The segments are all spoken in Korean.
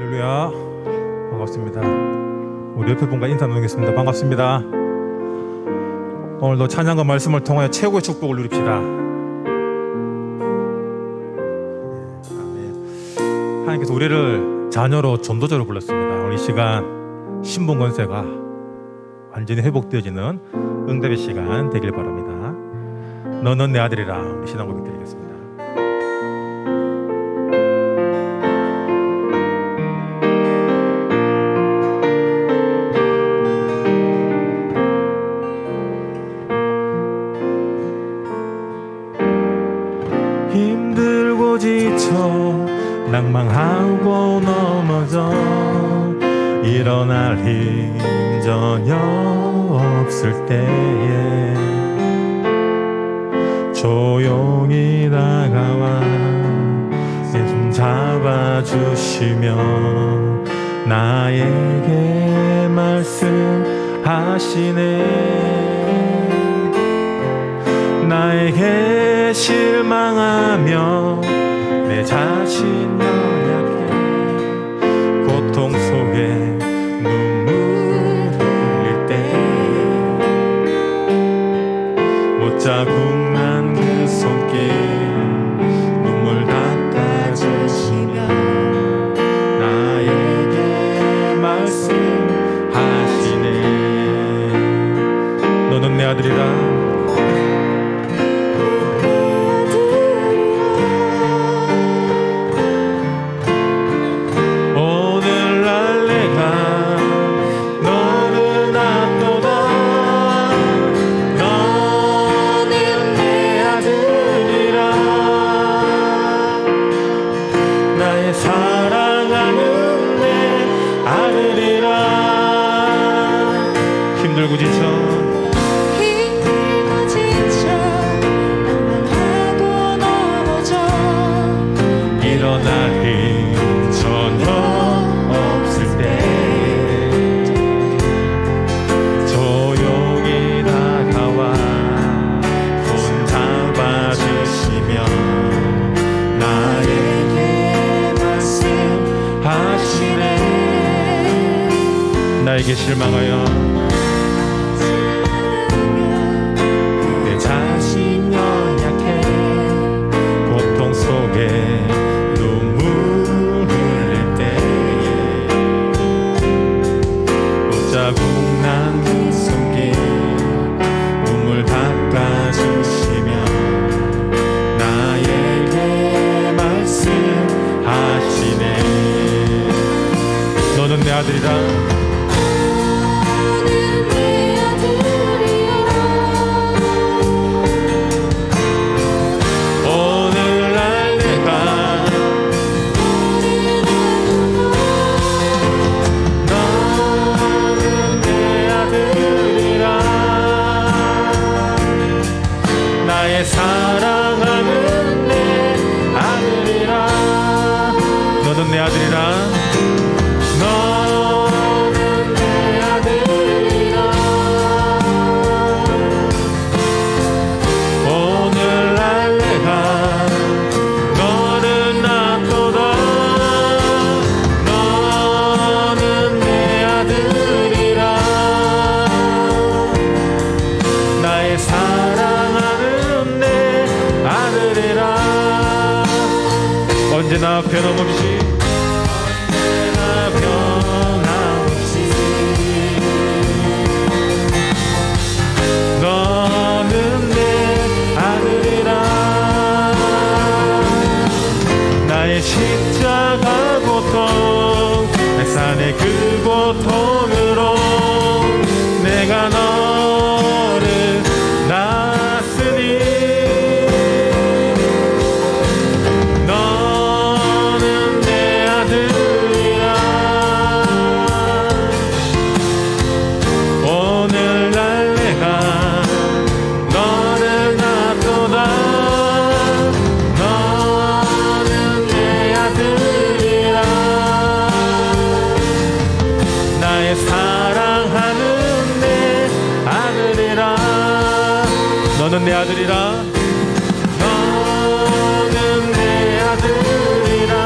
할렐루야. 반갑습니다. 우리 옆에 분과 인사 나누겠습니다. 반갑습니다. 오늘도 찬양과 말씀을 통하여 최고의 축복을 누립시다. 아멘. 하나님께서 우리를 자녀로 전도자로 불렀습니다. 오늘 이 시간 신분 권세가 완전히 회복되어지는 응답의 시간 되길 바랍니다. 너는 내 아들이라. 우리 신앙 고백 드리겠습니다. 힘들고 지쳐 낭망하고 넘어져 일어날 힘 전혀 없을 때에 조용히 다가와 내 손 잡아주시며 나에게 말씀하시네. 나에게 실망하며 내 자신 연약해 고통 속에 눈물 흘릴 때 못자국 난 그 손길 눈물 닦아주시며 나에게 말씀하시네. 너는 내 아들이라. 힘들고 지쳐 낭망하고 넘어져 일어날 힘 전혀 없을 때 조용히 다가와 손 잡아주시며 나에게 말씀하시네. 나에게 실망하여 눈물 흘릴 때에 못자국 난 그 손길 눈물 닦아주시며 나에게 말씀하시네. 너는 내 아들이라. 사랑하는 내 아들이라. 너는 내 아들이라. 너는 내 아들이라. 오늘날 내가 너를 낳도다. 너는 내 아들이라. 나의 사랑하는 아들이라. 언제나 변함없이 너는 내 아들이라. 나의 십자가 고통 내 산의 그 고통으로 내가 너를 낳았으니 너는 내 아들이라. 너는 내 아들이라.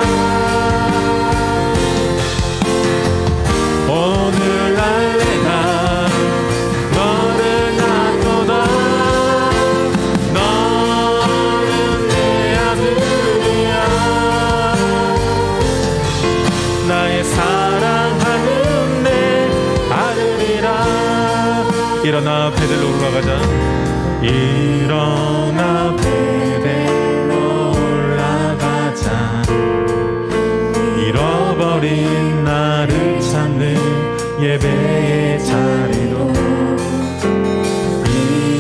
나의 사랑하는 내 아들이라. 일어나 베델로 올라가자. 일어나 베델로 올라가자. 잃어버린 나를 찾는 예배의 자리로.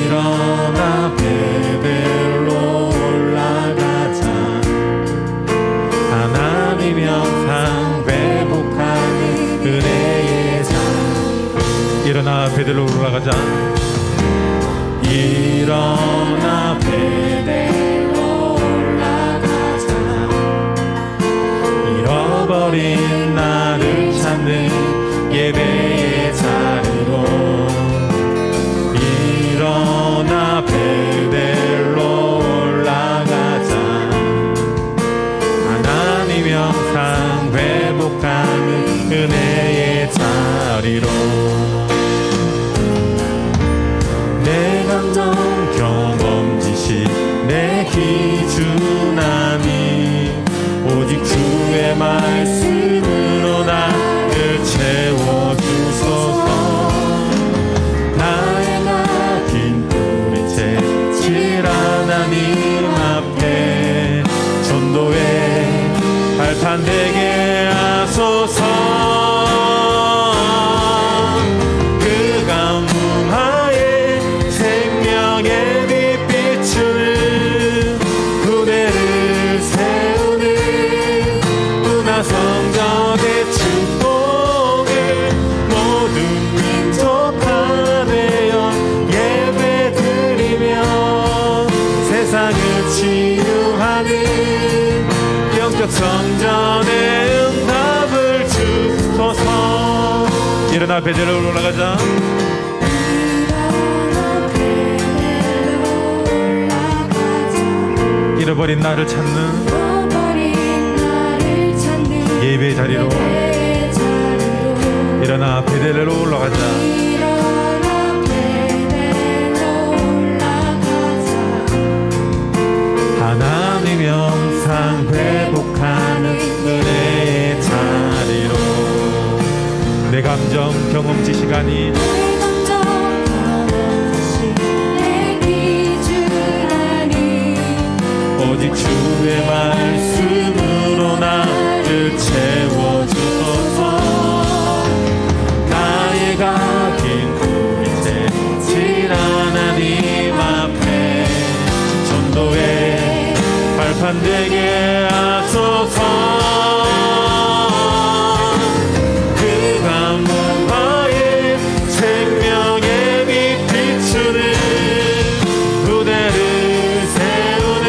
일어나 베델로 올라가자. 하나님 영상 회복하는 은혜의 자리. 일어나 베델로 올라가자. 일어나 베델로 올라가자. 잃어버린 나를 찾는 예배의 자리로. 일어나 베델로 올라가자. 하나님 영상 회복하는 은혜의 자리로. 내 감정 경험지시 내 기준 아니 오직 주의 말씀으로 나를 채워주소서. 나의 가긴 뿌리채 질 하나님 앞에 전도의 발판 되게 하소서. 그 가뭄 하에 생명의 빛 비추는 부대를 세우는 문화성전의 축복을 모든 민족 하나 되어 예배드리며 세상을 치유하는 영적 성전의 응답을 주소서. 일어나 베델로 올라가자. 잃어버린 나를 찾는 예배의 자리로. 일어나 베델로 올라가자. 하나님 영상 회복하는 은혜의 자리로. 내 감정 경험지 시간이 오직 주의 말씀으로 나를 채워주소서. 나의 가긴 뿌리채 질 하나님 앞에 전도의 발판 되게 하소서. 그 가뭄 하에 생명의 빛 비추는 부대를 세우는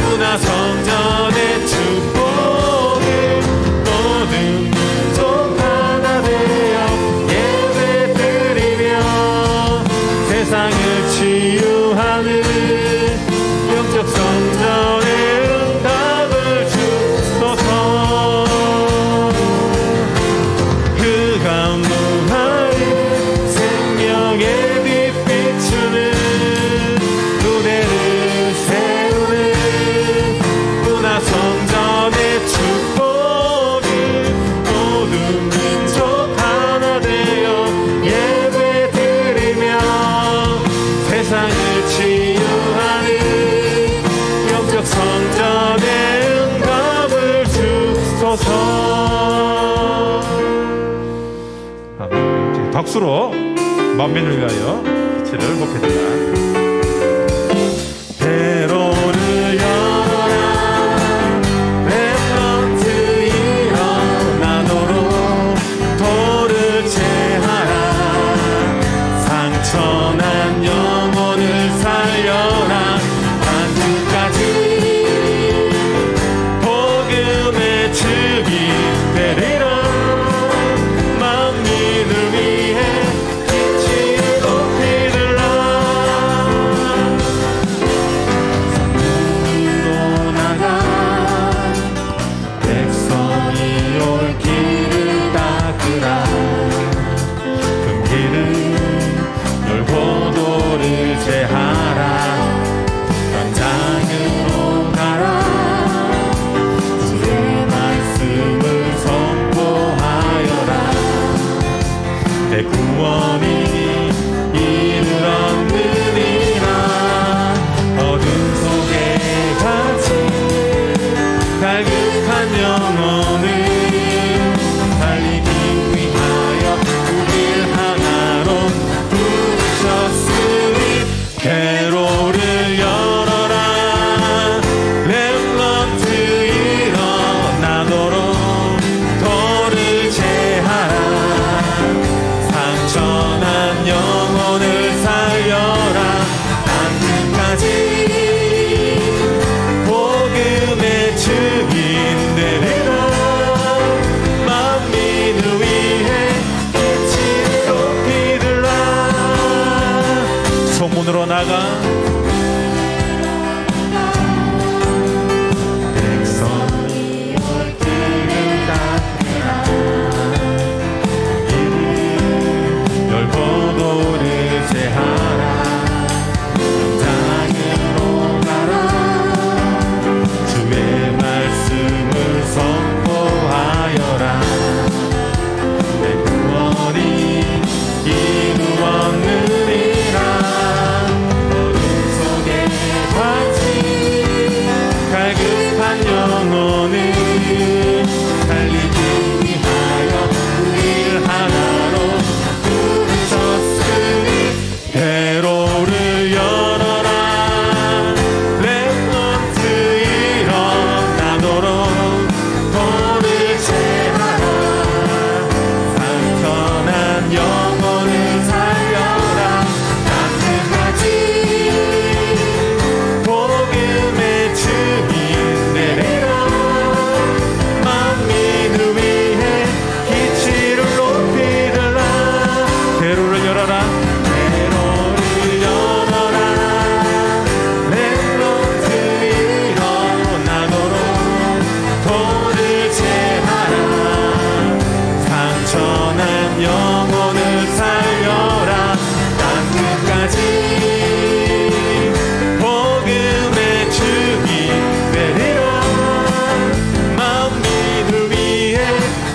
문화성전의 축복을 모든 민족 하나 되어 예배드리며 세상을 치유하는 영적 성전의 응답을 주소서. 그 가뭄 하에 생명의 빛 비추는 무대를 세우는 문화성전의 축복을 모든 민족 하나 되어 예배드리며 세상을 치유하는 영적 성전의 응답을 주소서. 아멘. 박수로 만민을 위하여 빛을 목해드립니다. 대로를 열어라 렘넌트 일어나도록 돌을 채하라. 상처난 영혼을 살려라. 반드까지 복음의 즙이 되리라. 만민을 위해 빛을 높이리라. 나가 백성이 올 길을 닦으라. 이를 열고도를 제하라. 장으로 가라. 주의 말씀을 선포하여라. 내 구원이 이루었느니라. 어둠 속에 갇힌 갈급한 영혼을 살리기 위하여 우리를 하나로 부르셨으니 대로를 열어라. 렘넌트 일어나도록 돌을 채하라. 상처난 영혼을 살려라. 따뜻하지 복음의 증인 내리라. 만민을 위해 기치를 높이들라. 대로를 열어라. 대로를 열어라. 렘넌트 일어나도록 돌을 채하라. 상처난 영혼을 살려라. 땅끝까지 복음의 증인 되리라. 만민을 위해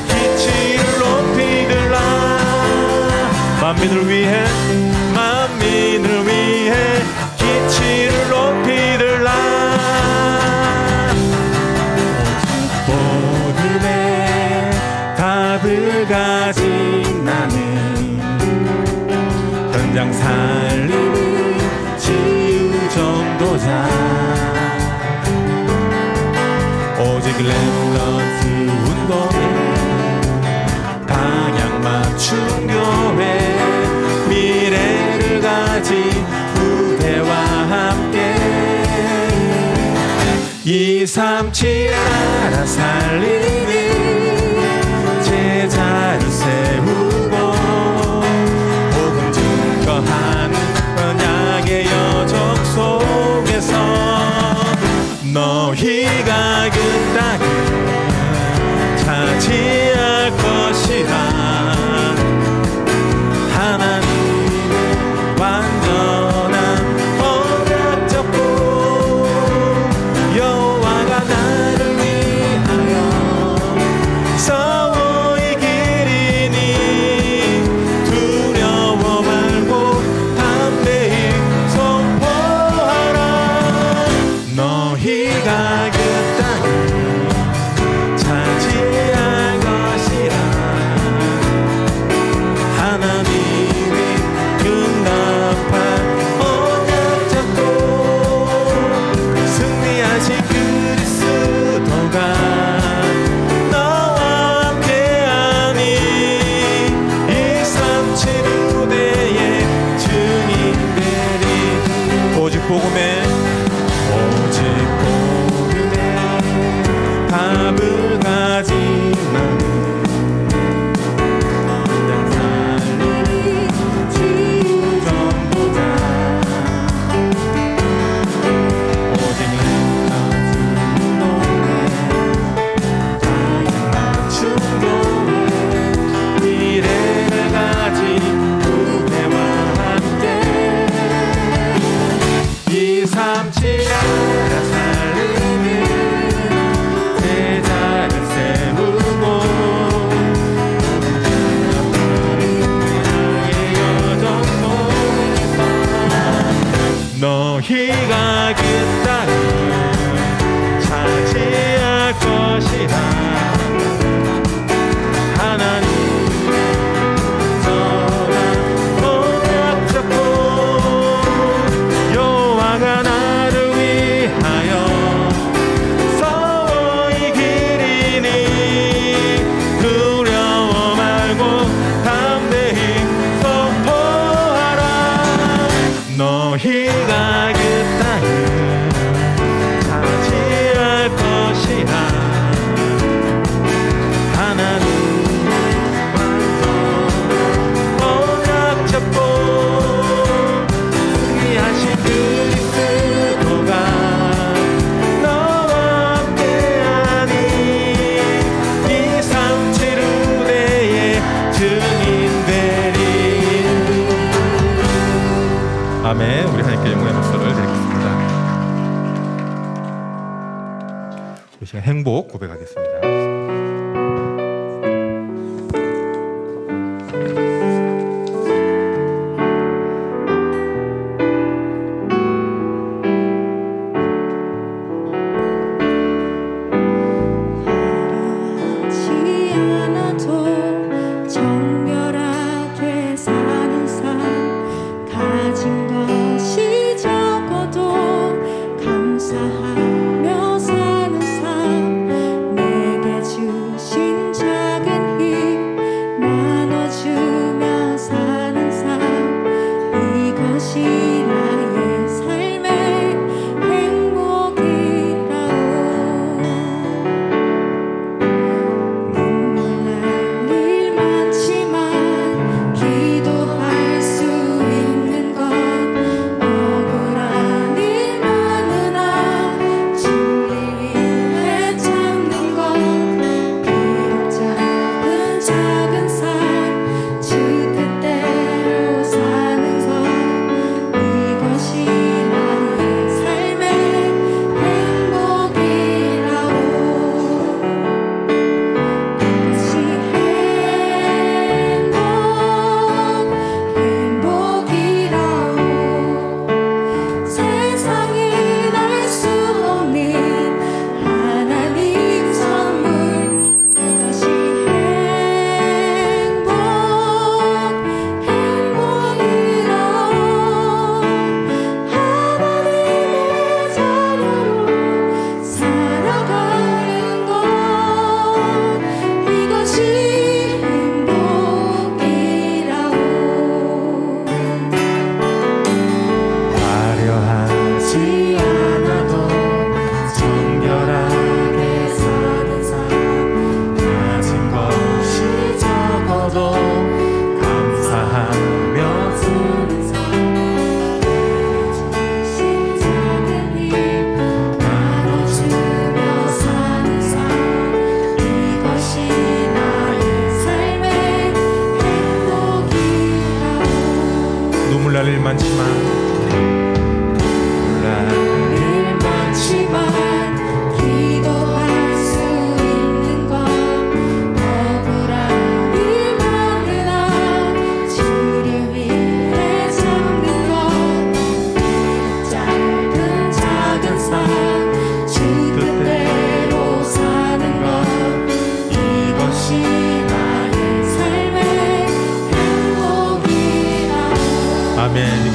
기치를 높이들라. 만민을 위해 만민을 위해 기치를 높이들라. 복음의 답을 가진 나는 현장 살리는 치유 전도자. 오직 렘넌트 운동에 방향 맞춘 교회. 미래를 가진 후대와 함께 이삼치 알아 살리는 제자를 세우고 복음 증거하는 언약의 여정 속에서 너희가 그 땅을 차지할 것이라. 하나님의 완전한 언약 잡고 여호와가 나를 위하여 주님께 영광의 박수를 드리겠습니다. 이 시간 행복 고백하겠습니다.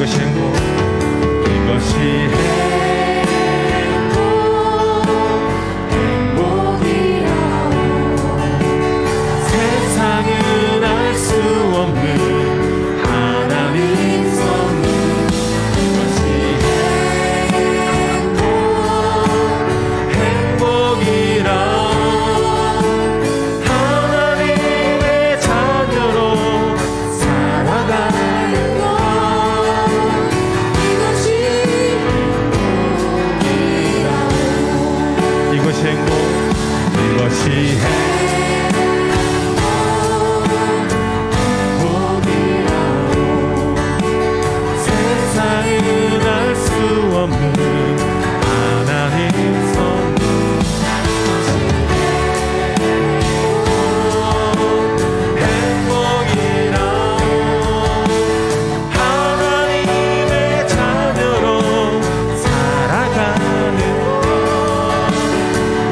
이것이 행복, 이것이 행복이라오. 세상은 알 수 없는 하나님 선물. 이것이 행복이라오. 하나님의 자녀로 살아가는 것. 이것이 행복, 이것이 행복이라오. 세상은 알 수 없는 하나님 선물. 행복이라오. 하나님의 자녀로 살아가는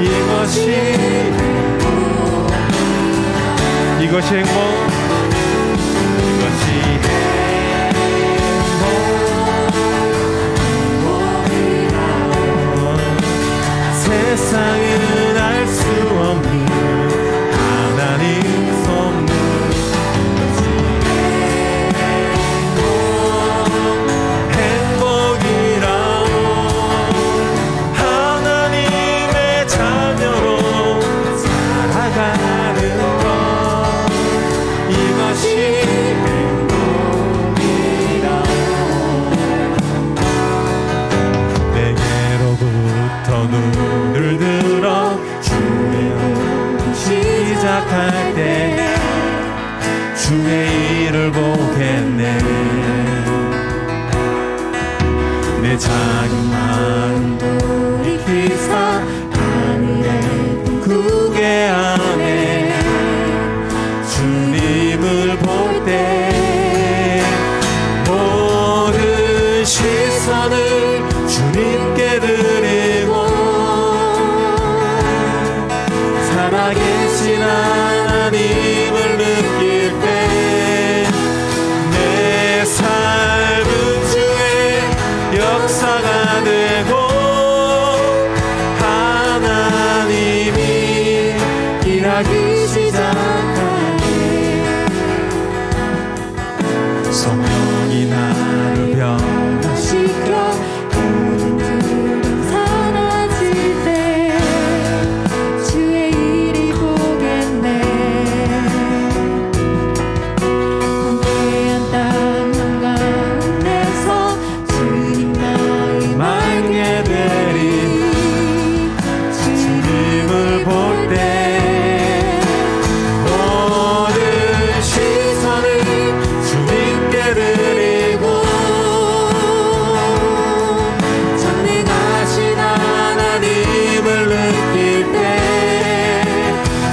이것이 행복, 이것이 행복, 세상은 알 수 없는 하나님 선물. 행복이라오. 하나님의 자녀로 살아가는 것. 이것이 행복이라오. 내게로부터 눈을 들어 주의 시작할 때 주의 일을 보겠네. 내 작은 마음 돌이키사 하늘의 구계 안에 주님을 볼 때 모든 시선을 주님께 드리고 살아계신 하나님을 느낄 때 내 삶은 주의 역사가 되고 하나님이 일하기 시작하네. 성령이 나를 변화시켜 모든 두려움 사라질 때 주의 일을 보겠네. 황폐한 땅 가운데서 주님 마음 알게 되리. 주님을 볼 때 모든 시선을 주님께 드리고 전능하신 하나님을 느낄 때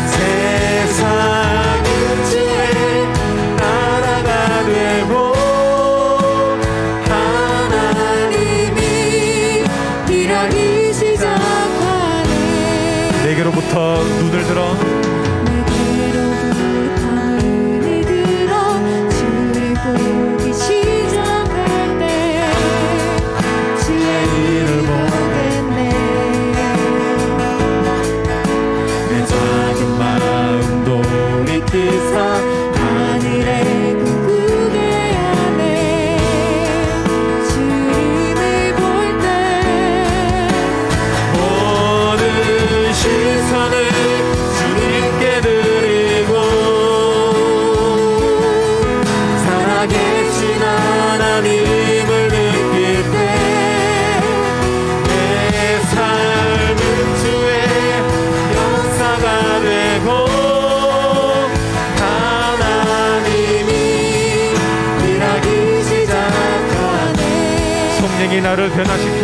세상은 주의 나라가 되고 하나님이 일하기 시작하네. 내게로부터 눈을 들어 주를 보기 시작할 때 주의 일을 보겠네. 내 작은 마음 돌이키사 하늘의 구계 안에 주님을 볼 때 모든 시선을 주님께 드리고 살아계신 하나님을 느낄 때 내 삶은 주의 역사가 되고 하나님이 일하기 시작하네. 성령이 나를 변화시켜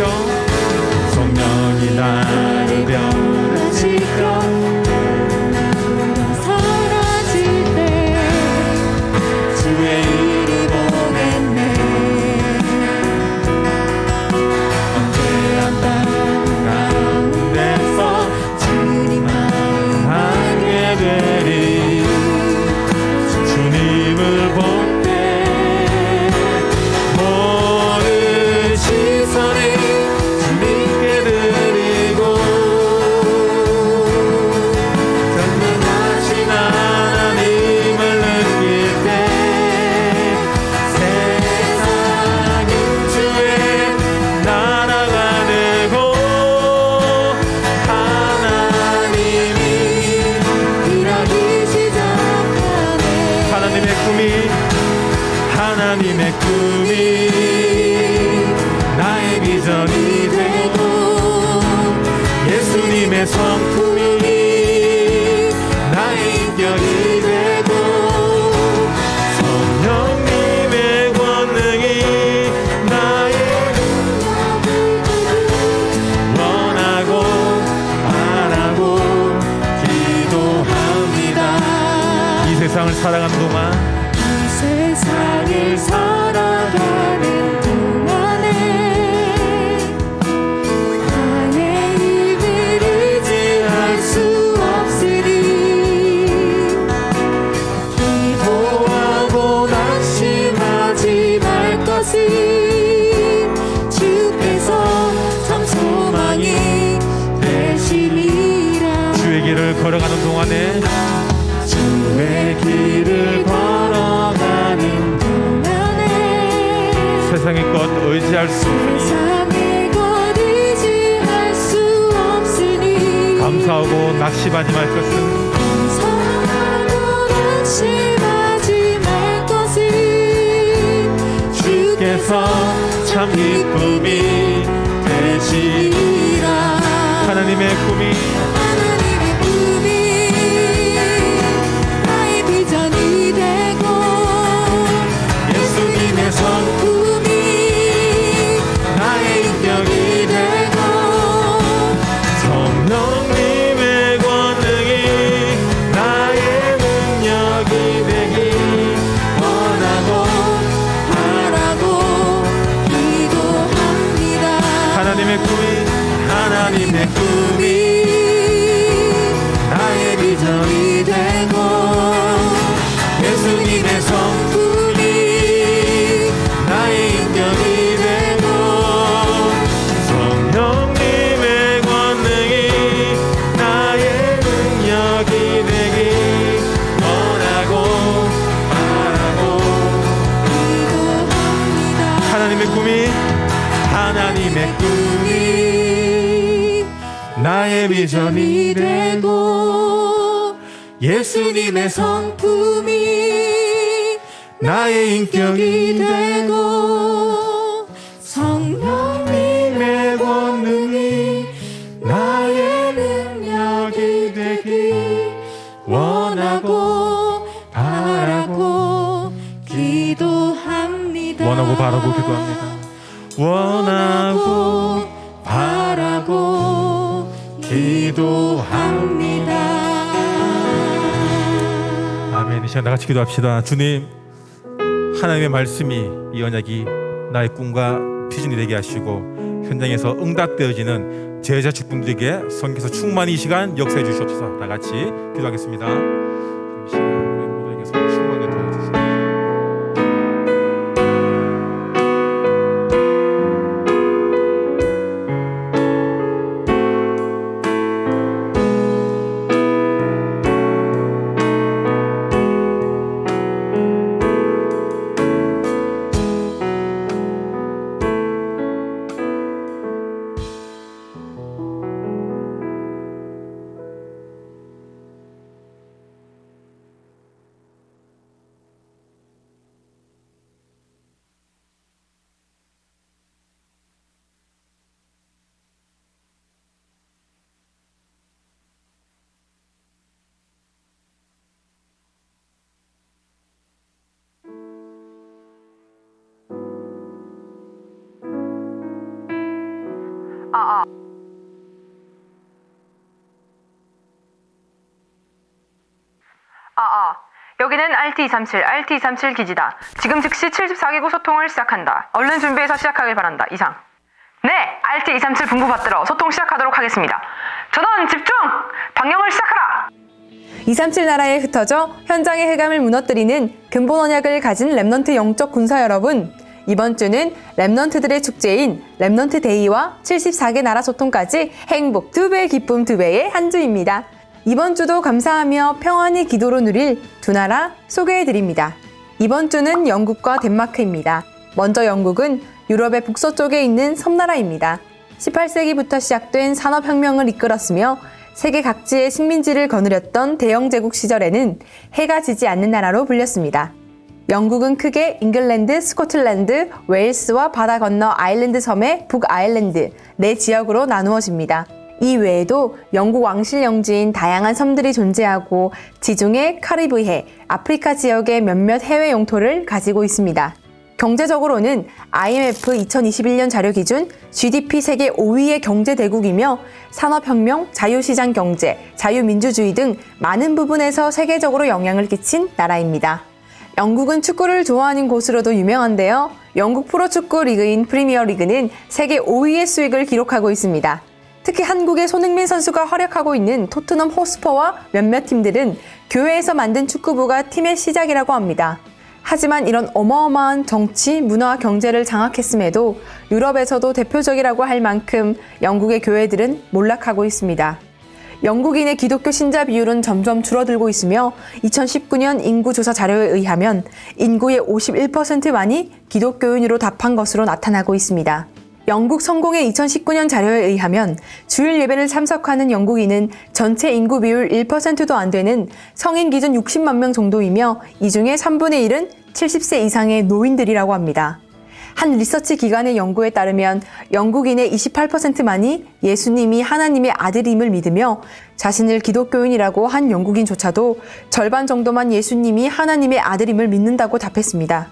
성령이 나를 변화시켜 사라질 때 주의 일을 보겠네. 황폐한 땅 가운데서 주님 마음 알게 되리. 주님을 볼 때 모든 시선을 주님께 드리고 전능하신 하나님을 느낄 때 세상은 주의 나라가 되고 하나님이 일하기 시작하네. 하나님의 꿈이 나의 비전이 되고 예수님의 성품이 나의 인격이 되고 성령님의 권능이 나의 원하고 바라고 기도합니다. 이 세상을 살아가는 동안 세상을 살아가는 동안에 나의 입을 의지할 수 없으니 기도하고 낙심하지 말 것은 주께서 참 소망이 되시리라. 주의 길을 걸어가는 동안에 주의 길을 걸어가는 동안에 세상의 것 의지할 수 없으니 감사하고 낙심하지 말 것은 주께서 참 기쁨이 되시리라. 하나님의 꿈이 예수님의 성품이 나의 예수님의 꿈이 나의 비전이 되고 예수님의 성품이 나의 인격이 되고 성령님의 권능이 나의 능력이 되기 원하고 바라고 기도합니다. 원하고 바라고 기도합니다. 원하고 바라고 기도합니다. 아멘. 이 시간 다 같이 기도합시다. 주님, 하나님의 말씀이 이 언약이 나의 꿈과 비전이 되게 하시고 현장에서 응답되어지는 제자 직분들에게 성께서 충만히 이 시간 역사해 주시옵소서. 다 같이 기도하겠습니다. 이 시간 우리 모두에게 성 충만히 도와주시옵소서. 여기는 RT237, RT237 기지다. 지금 즉시 74개국 소통을 시작한다. 얼른 준비해서 시작하길 바란다. 이상. 네, RT237 분부 받들어 소통 시작하도록 하겠습니다. 전원 집중! 방영을 시작하라! 237 나라에 흩어져 현장의 해감을 무너뜨리는 근본 언약을 가진 렘넌트 영적 군사 여러분, 이번 주는 렘넌트들의 축제인 렘넌트 데이와 74개 나라 소통까지 행복 2배, 기쁨 2배의 한 주입니다. 이번 주도 감사하며 평안히 기도로 누릴 두 나라 소개해드립니다. 이번 주는 영국과 덴마크입니다. 먼저 영국은 유럽의 북서쪽에 있는 섬나라입니다. 18세기부터 시작된 산업혁명을 이끌었으며 세계 각지의 식민지를 거느렸던 대영 제국 시절에는 해가 지지 않는 나라로 불렸습니다. 영국은 크게 잉글랜드, 스코틀랜드, 웨일스와 바다 건너 아일랜드 섬의 북아일랜드 네 지역으로 나누어집니다. 이 외에도 영국 왕실 영지인 다양한 섬들이 존재하고 지중해, 카리브해, 아프리카 지역의 몇몇 해외 영토를 가지고 있습니다. 경제적으로는 IMF 2021년 자료 기준 GDP 세계 5위의 경제대국이며 산업혁명, 자유시장 경제, 자유민주주의 등 많은 부분에서 세계적으로 영향을 끼친 나라입니다. 영국은 축구를 좋아하는 곳으로도 유명한데요. 영국 프로축구 리그인 프리미어리그는 세계 5위의 수익을 기록하고 있습니다. 특히 한국의 손흥민 선수가 활약하고 있는 토트넘 호스퍼와 몇몇 팀들은 교회에서 만든 축구부가 팀의 시작이라고 합니다. 하지만 이런 어마어마한 정치, 문화, 경제를 장악했음에도 유럽에서도 대표적이라고 할 만큼 영국의 교회들은 몰락하고 있습니다. 영국인의 기독교 신자 비율은 점점 줄어들고 있으며 2019년 인구조사 자료에 의하면 인구의 51%만이 기독교인으로 답한 것으로 나타나고 있습니다. 영국 성공의 2019년 자료에 의하면 주일 예배를 참석하는 영국인은 전체 인구 비율 1%도 안 되는 성인 기준 60만 명 정도이며 이 중에 3분의 1은 70세 이상의 노인들이라고 합니다. 한 리서치 기관의 연구에 따르면 영국인의 28%만이 예수님이 하나님의 아들임을 믿으며 자신을 기독교인이라고 한 영국인조차도 절반 정도만 예수님이 하나님의 아들임을 믿는다고 답했습니다.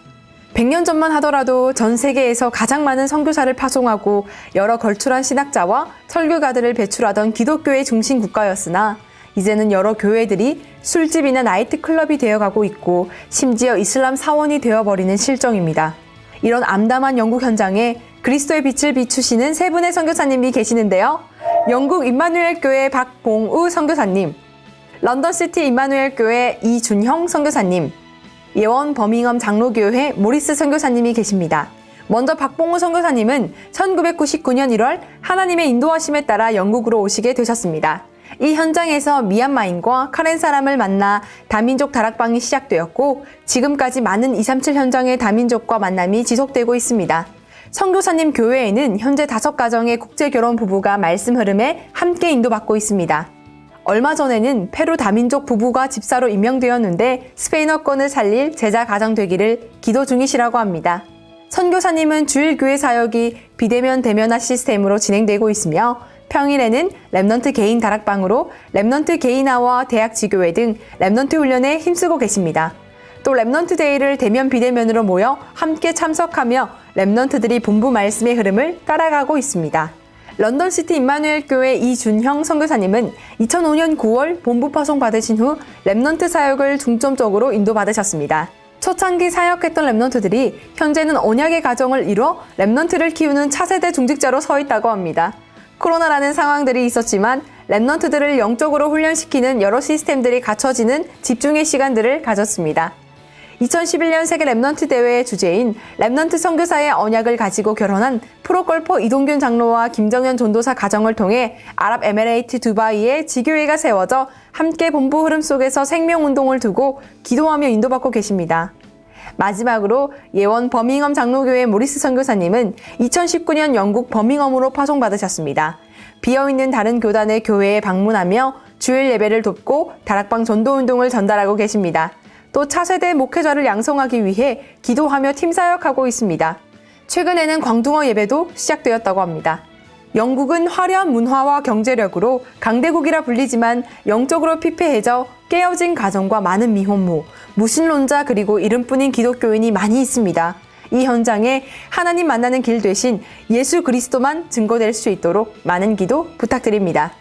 100년 전만 하더라도 전 세계에서 가장 많은 선교사를 파송하고 여러 걸출한 신학자와 설교가들을 배출하던 기독교의 중심 국가였으나 이제는 여러 교회들이 술집이나 나이트클럽이 되어가고 있고 심지어 이슬람 사원이 되어버리는 실정입니다. 이런 암담한 영국 현장에 그리스도의 빛을 비추시는 세 분의 선교사님이 계시는데요. 영국 임마누엘 교회 박봉우 선교사님, 런던시티 임마누엘 교회 이준형 선교사님, 예원 버밍엄 장로교회 모리스 선교사님이 계십니다. 먼저 박봉우 선교사님은 1999년 1월 하나님의 인도하심에 따라 영국으로 오시게 되셨습니다. 이 현장에서 미얀마인과 카렌 사람을 만나 다민족 다락방이 시작되었고 지금까지 많은 237 현장의 다민족과 만남이 지속되고 있습니다. 선교사님 교회에는 현재 5가정의 국제결혼 부부가 말씀 흐름에 함께 인도받고 있습니다. 얼마 전에는 페루 다민족 부부가 집사로 임명되었는데 스페인어권을 살릴 제자 가정 되기를 기도 중이시라고 합니다. 선교사님은 주일 교회 사역이 비대면 대면화 시스템으로 진행되고 있으며 평일에는 렘넌트 개인 다락방으로 렘넌트 개인화와 대학 지교회 등 렘넌트 훈련에 힘쓰고 계십니다. 또 렘넌트 데이를 대면 비대면으로 모여 함께 참석하며 렘넌트들이 본부 말씀의 흐름을 따라가고 있습니다. 런던시티 임마누엘 교회 이준형 선교사님은 2005년 9월 본부 파송 받으신 후 렘넌트 사역을 중점적으로 인도받으셨습니다. 초창기 사역했던 렘넌트들이 현재는 언약의 가정을 이뤄 렘넌트를 키우는 차세대 중직자로 서 있다고 합니다. 코로나라는 상황들이 있었지만 렘넌트들을 영적으로 훈련시키는 여러 시스템들이 갖춰지는 집중의 시간들을 가졌습니다. 2011년 세계 렘넌트 대회의 주제인 렘넌트 선교사의 언약을 가지고 결혼한 프로골퍼 이동균 장로와 김정현 전도사 가정을 통해 아랍에미레이트 두바이에 지교회가 세워져 함께 본부 흐름 속에서 생명운동을 두고 기도하며 인도받고 계십니다. 마지막으로 예원 버밍엄 장로교회 모리스 선교사님은 2019년 영국 버밍엄으로 파송받으셨습니다. 비어있는 다른 교단의 교회에 방문하며 주일 예배를 돕고 다락방 전도운동을 전달하고 계십니다. 또 차세대 목회자를 양성하기 위해 기도하며 팀사역하고 있습니다. 최근에는 광둥어 예배도 시작되었다고 합니다. 영국은 화려한 문화와 경제력으로 강대국이라 불리지만 영적으로 피폐해져 깨어진 가정과 많은 미혼모, 무신론자 그리고 이름뿐인 기독교인이 많이 있습니다. 이 현장에 하나님 만나는 길 대신 예수 그리스도만 증거될 수 있도록 많은 기도 부탁드립니다.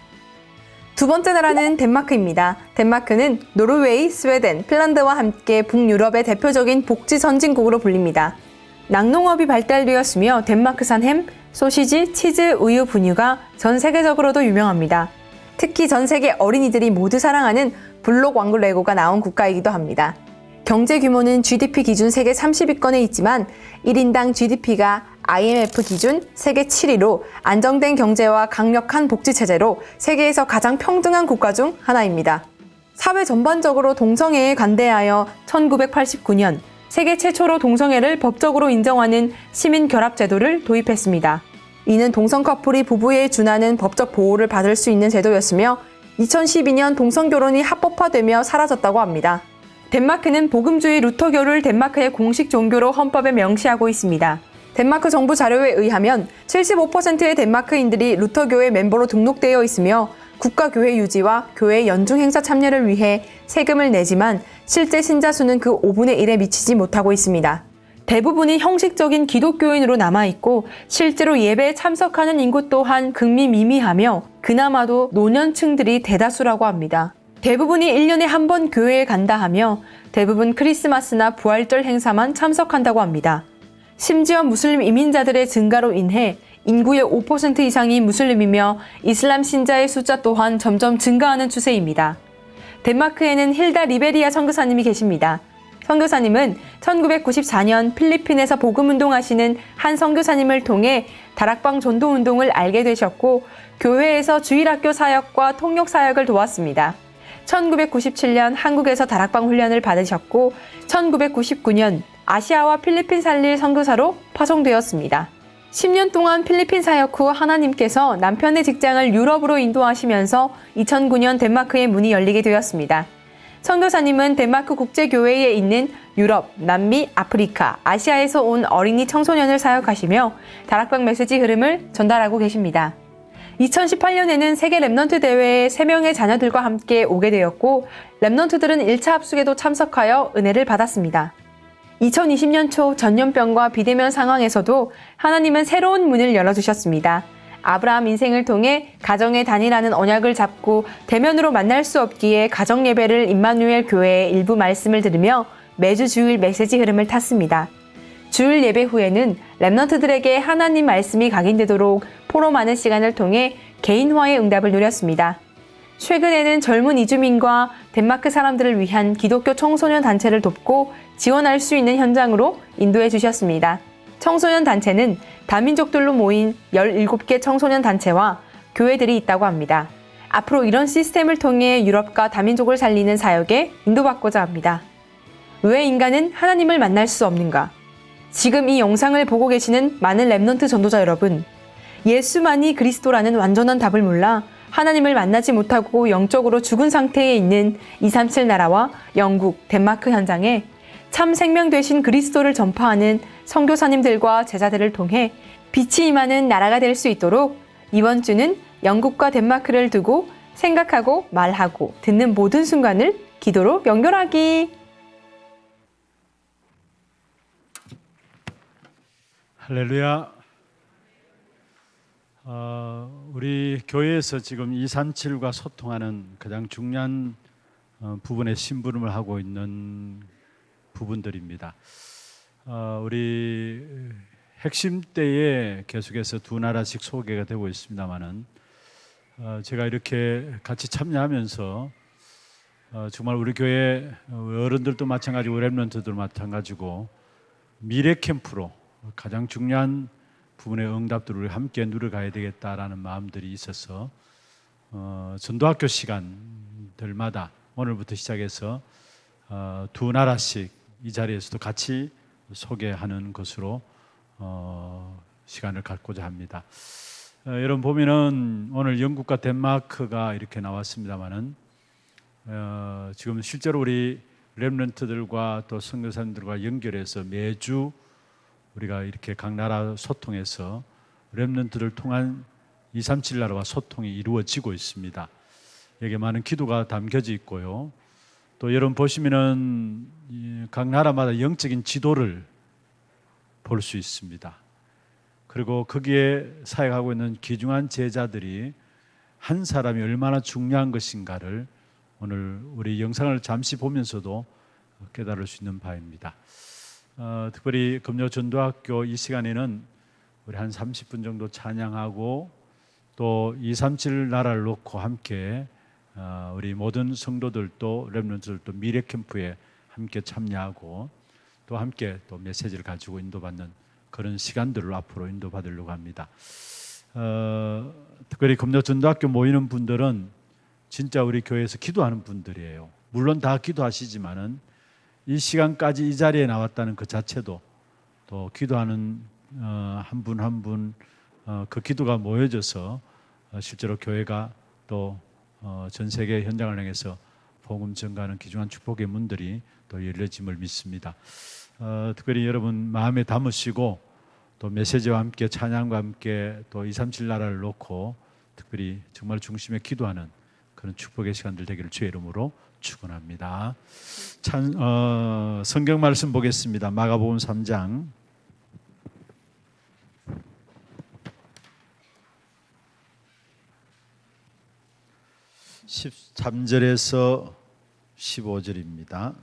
두 번째 나라는 덴마크입니다. 덴마크는 노르웨이, 스웨덴, 핀란드와 함께 북유럽의 대표적인 복지 선진국으로 불립니다. 낙농업이 발달되었으며 덴마크산 햄, 소시지, 치즈, 우유, 분유가 전 세계적으로도 유명합니다. 특히 전 세계 어린이들이 모두 사랑하는 블록 왕국 레고가 나온 국가이기도 합니다. 경제 규모는 GDP 기준 세계 30위권에 있지만 1인당 GDP가 IMF 기준 세계 7위로 안정된 경제와 강력한 복지체제로 세계에서 가장 평등한 국가 중 하나입니다. 사회 전반적으로 동성애에 관대하여 1989년 세계 최초로 동성애를 법적으로 인정하는 시민결합제도를 도입했습니다. 이는 동성 커플이 부부에 준하는 법적 보호를 받을 수 있는 제도였으며 2012년 동성결혼이 합법화되며 사라졌다고 합니다. 덴마크는 복음주의 루터교를 덴마크의 공식 종교로 헌법에 명시하고 있습니다. 덴마크 정부 자료에 의하면 75%의 덴마크인들이 루터교의 멤버로 등록되어 있으며 국가교회 유지와 교회 연중 행사 참여를 위해 세금을 내지만 실제 신자 수는 그 5분의 1에 미치지 못하고 있습니다. 대부분이 형식적인 기독교인으로 남아있고 실제로 예배에 참석하는 인구 또한 극미미미하며 그나마도 노년층들이 대다수라고 합니다. 대부분이 1년에 한 번 교회에 간다 하며 대부분 크리스마스나 부활절 행사만 참석한다고 합니다. 심지어 무슬림 이민자들의 증가로 인해 인구의 5% 이상이 무슬림이며 이슬람 신자의 숫자 또한 점점 증가하는 추세입니다. 덴마크에는 힐다 리베리아 선교사님이 계십니다. 선교사님은 1994년 필리핀에서 복음운동하시는 한 선교사님을 통해 다락방 전도운동을 알게 되셨고 교회에서 주일학교 사역과 통역 사역을 도왔습니다. 1997년 한국에서 다락방 훈련을 받으셨고 1999년 아시아와 필리핀 살릴 선교사로 파송되었습니다. 10년 동안 필리핀 사역 후 하나님께서 남편의 직장을 유럽으로 인도하시면서 2009년 덴마크의 문이 열리게 되었습니다. 선교사님은 덴마크 국제교회에 있는 유럽, 남미, 아프리카, 아시아에서 온 어린이 청소년을 사역하시며 다락방 메시지 흐름을 전달하고 계십니다. 2018년에는 세계 렘넌트 대회에 3명의 자녀들과 함께 오게 되었고 렘넌트들은 1차 합숙에도 참석하여 은혜를 받았습니다. 2020년 초 전염병과 비대면 상황에서도 하나님은 새로운 문을 열어주셨습니다. 아브라함 인생을 통해 가정의 단일하는 언약을 잡고 대면으로 만날 수 없기에 가정예배를 임마누엘 교회의 일부 말씀을 들으며 매주 주일 메시지 흐름을 탔습니다. 주일 예배 후에는 렘넌트들에게 하나님 말씀이 각인되도록 포럼하는 시간을 통해 개인화의 응답을 누렸습니다. 최근에는 젊은 이주민과 덴마크 사람들을 위한 기독교 청소년 단체를 돕고 지원할 수 있는 현장으로 인도해 주셨습니다. 청소년 단체는 다민족들로 모인 17개 청소년 단체와 교회들이 있다고 합니다. 앞으로 이런 시스템을 통해 유럽과 다민족을 살리는 사역에 인도받고자 합니다. 왜 인간은 하나님을 만날 수 없는가? 지금 이 영상을 보고 계시는 많은 렘넌트 전도자 여러분, 예수만이 그리스도라는 완전한 답을 몰라 하나님을 만나지 못하고 영적으로 죽은 상태에 있는 237 나라와 영국, 덴마크 현장에 참 생명 되신 그리스도를 전파하는 선교사님들과 제자들을 통해 빛이 임하는 나라가 될 수 있도록 이번 주는 영국과 덴마크를 두고 생각하고 말하고 듣는 모든 순간을 기도로 연결하기. 할렐루야. 우리 교회에서 지금 237과 소통하는 가장 중요한 부분의 심부름을 하고 있는 부분들입니다. 우리 핵심 때에 계속해서 두 나라씩 소개가 되고 있습니다만은 제가 이렇게 같이 참여하면서 정말 우리 교회 어른들도 마찬가지고 렘넌트도 마찬가지고 미래 캠프로 가장 중요한 부분의 응답들을 함께 누려가야 되겠다라는 마음들이 있어서 전도학교 시간들마다 오늘부터 시작해서 두 나라씩 이 자리에서도 같이 소개하는 것으로 시간을 갖고자 합니다. 여러분 보면은 오늘 영국과 덴마크가 이렇게 나왔습니다만은 지금 실제로 우리 렘넌트들과 또 선교사님들과 연결해서 매주 우리가 이렇게 각 나라 소통해서 렘넌트를 통한 237 나라와 소통이 이루어지고 있습니다. 여기에 많은 기도가 담겨져 있고요. 또 여러분 보시면은 각 나라마다 영적인 지도를 볼 수 있습니다. 그리고 거기에 사역하고 있는 귀중한 제자들이 한 사람이 얼마나 중요한 것인가를 오늘 우리 영상을 잠시 보면서도 깨달을 수 있는 바입니다. 특별히 금요 전도학교 이 시간에는 우리 한 30분 정도 찬양하고 또 237 나라를 놓고 함께 우리 모든 성도들도 렘넌트들도 미래 캠프에 함께 참여하고 또 함께 또 메시지를 가지고 인도받는 그런 시간들을 앞으로 인도받으려고 합니다. 특별히 금요 전도학교 모이는 분들은 진짜 우리 교회에서 기도하는 분들이에요. 물론 다 기도하시지만은 이 시간까지 이 자리에 나왔다는 그 자체도 또 기도하는 한 분 한 분 그 기도가 모여져서 실제로 교회가 또 전 세계 현장을 향해서 복음 전가하는 귀중한 축복의 문들이 또 열려짐을 믿습니다. 특별히 여러분 마음에 담으시고 또 메시지와 함께 찬양과 함께 또 237 나라를 놓고 특별히 정말 중심에 기도하는 그런 축복의 시간들 되기를 주의 이름으로 축원합니다. 성경 말씀 보겠습니다. 마가복음 3장 13절에서 15절입니다.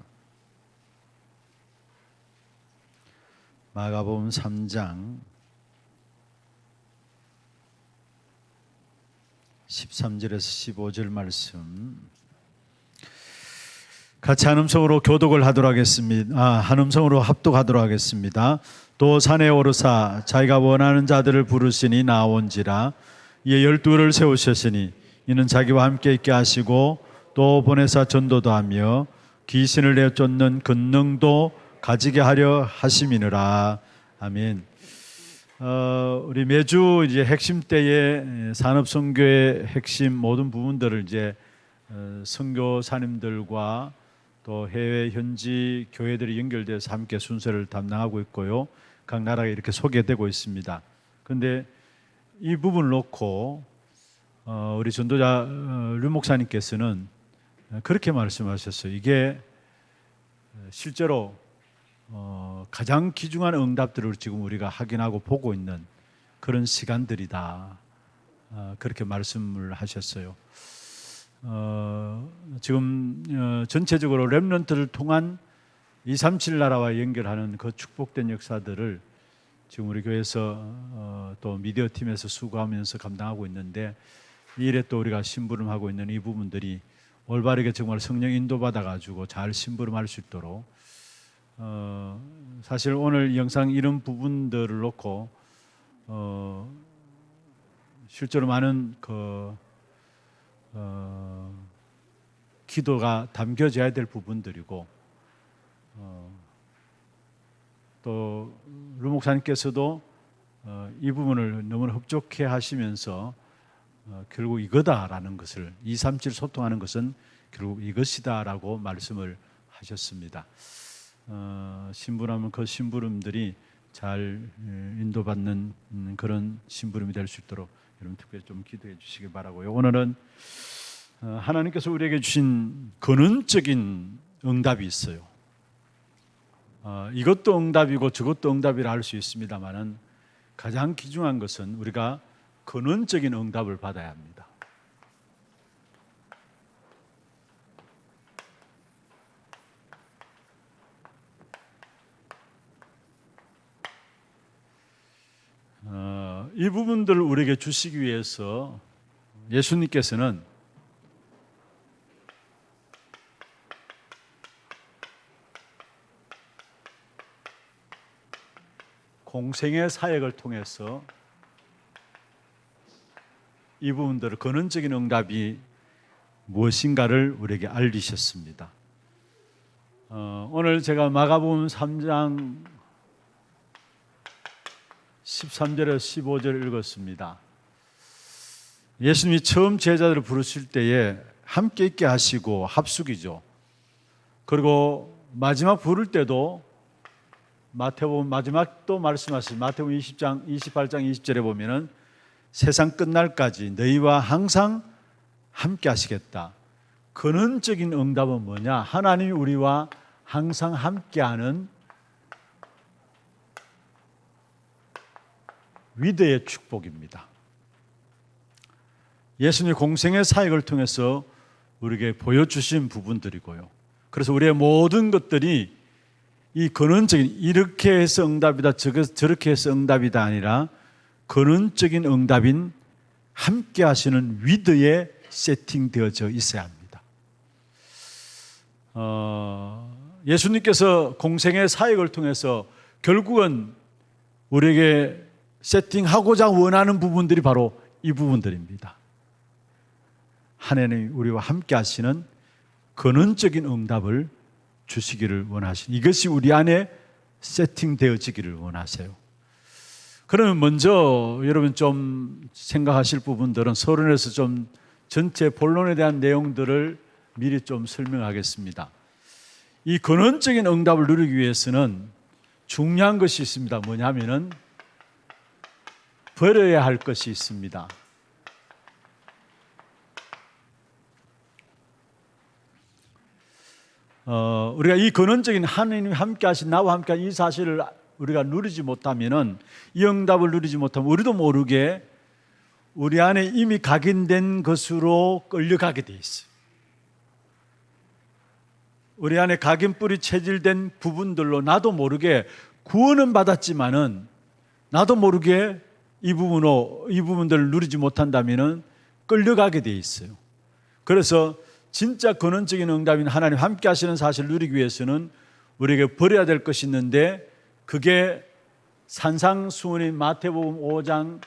마가복음 3장 13절에서 15절 말씀 같이 한 음성으로 교독을 하도록 하겠습니다. 한 음성으로 합독하도록 하겠습니다. 또 산에 오르사 자기가 원하는 자들을 부르시니 나온지라. 이에 12를 세우셨으니 이는 자기와 함께 있게 하시고 또 보내사 전도도 하며 귀신을 내쫓는 권능도 가지게 하려 하심이니라. 아멘. 우리 매주 이제 핵심 때에 산업선교의 핵심 모든 부분들을 이제 선교사님들과 또 해외 현지 교회들이 연결돼서 함께 순서를 담당하고 있고요. 각 나라가 이렇게 소개되고 있습니다. 그런데 이 부분을 놓고 우리 전도자 류 목사님께서는 그렇게 말씀하셨어요. 이게 실제로 가장 귀중한 응답들을 지금 우리가 확인하고 보고 있는 그런 시간들이다. 그렇게 말씀을 하셨어요. 지금 전체적으로 렘넌트를 통한 237 나라와 연결하는 그 축복된 역사들을 지금 우리 교회에서 또 미디어 팀에서 수고하면서 감당하고 있는데 이 일에 또 우리가 심부름하고 있는 이 부분들이 올바르게 정말 성령 인도받아 가지고 잘 심부름할 수 있도록 사실 오늘 영상 이런 부분들을 놓고 실제로 많은 기도가 담겨져야 될 부분들이고 또 루 목사님께서도 이 부분을 너무 흡족해 하시면서 결국 이거다라는 것을 237 소통하는 것은 결국 이것이다라고 말씀을 하셨습니다. 심부름하면 그 심부름들이 잘 인도받는 그런 심부름이 될 수 있도록 여러분 특별히 좀 기도해 주시기 바라고요. 오늘은 하나님께서 우리에게 주신 근원적인 응답이 있어요. 이것도 응답이고 저것도 응답이라 할 수 있습니다만은 가장 귀중한 것은 우리가 근원적인 응답을 받아야 합니다. 이 부분들을 우리에게 주시기 위해서 예수님께서는 공생의 사역을 통해서 이 부분들을 근원적인 응답이 무엇인가를 우리에게 알리셨습니다. 오늘 제가 마가복음 3장 13절에서 15절을 읽었습니다. 예수님이 처음 제자들을 부르실 때에 함께 있게 하시고 합숙이죠. 그리고 마지막 부를 때도 마태복음 마지막도 말씀하신 마태복음 20장 28장 20절에 보면은 세상 끝날까지 너희와 항상 함께 하시겠다. 근원적인 응답은 뭐냐? 하나님이 우리와 항상 함께하는 위대의 축복입니다. 예수님의 공생의 사역을 통해서 우리에게 보여주신 부분들이고요. 그래서 우리의 모든 것들이 이 근원적인 이렇게 해서 응답이다 저렇게 해서 응답이다 아니라 근원적인 응답인 함께 하시는 위드에 세팅되어져 있어야 합니다. 예수님께서 공생의 사역을 통해서 결국은 우리에게 세팅하고자 원하는 부분들이 바로 이 부분들입니다. 하나님이 우리와 함께 하시는 근원적인 응답을 주시기를 원하시는 이것이 우리 안에 세팅되어지기를 원하세요. 그러면 먼저 여러분 좀 생각하실 부분들은 서론에서 좀 전체 본론에 대한 내용들을 미리 좀 설명하겠습니다. 이 근원적인 응답을 누리기 위해서는 중요한 것이 있습니다. 뭐냐면은 버려야 할 것이 있습니다. 우리가 이 근원적인 하나님이 함께 하신 나와 함께 이 사실을 우리가 누리지 못하면은 이 응답을 누리지 못하면 우리도 모르게 우리 안에 이미 각인된 것으로 끌려가게 돼 있어요. 우리 안에 각인뿔이 체질된 부분들로 나도 모르게 구원은 받았지만은 나도 모르게 이 부분들을 누리지 못한다면은 끌려가게 돼 있어요. 그래서 진짜 근원적인 응답인 하나님 함께 하시는 사실을 누리기 위해서는 우리에게 버려야 될 것이 있는데 그게 산상수훈인 마태복음 5장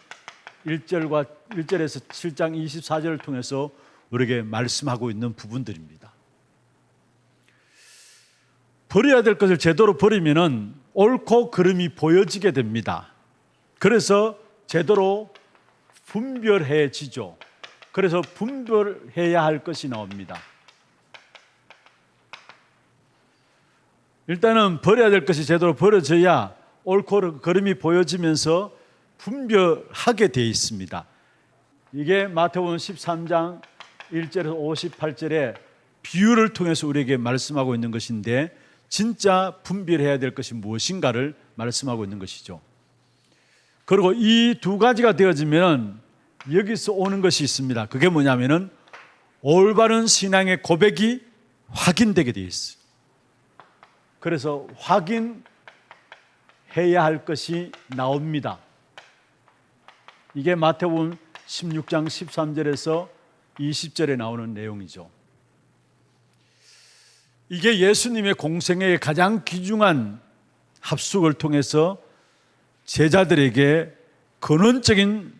1절에서 7장 24절을 통해서 우리에게 말씀하고 있는 부분들입니다. 버려야 될 것을 제대로 버리면은 옳고 그름이 보여지게 됩니다. 그래서 제대로 분별해지죠. 그래서 분별해야 할 것이 나옵니다. 일단은 버려야 될 것이 제대로 버려져야 옳고 그름이 보여지면서 분별하게 되어 있습니다. 이게 마태복음 13장 1절에서 58절에 비유를 통해서 우리에게 말씀하고 있는 것인데 진짜 분별해야 될 것이 무엇인가를 말씀하고 있는 것이죠. 그리고 이 두 가지가 되어지면 여기서 오는 것이 있습니다. 그게 뭐냐면은 올바른 신앙의 고백이 확인되게 되어 있어요. 그래서 확인해야 할 것이 나옵니다. 이게 마태복음 16장 13절에서 20절에 나오는 내용이죠. 이게 예수님의 공생애의 가장 귀중한 합숙을 통해서 제자들에게 근원적인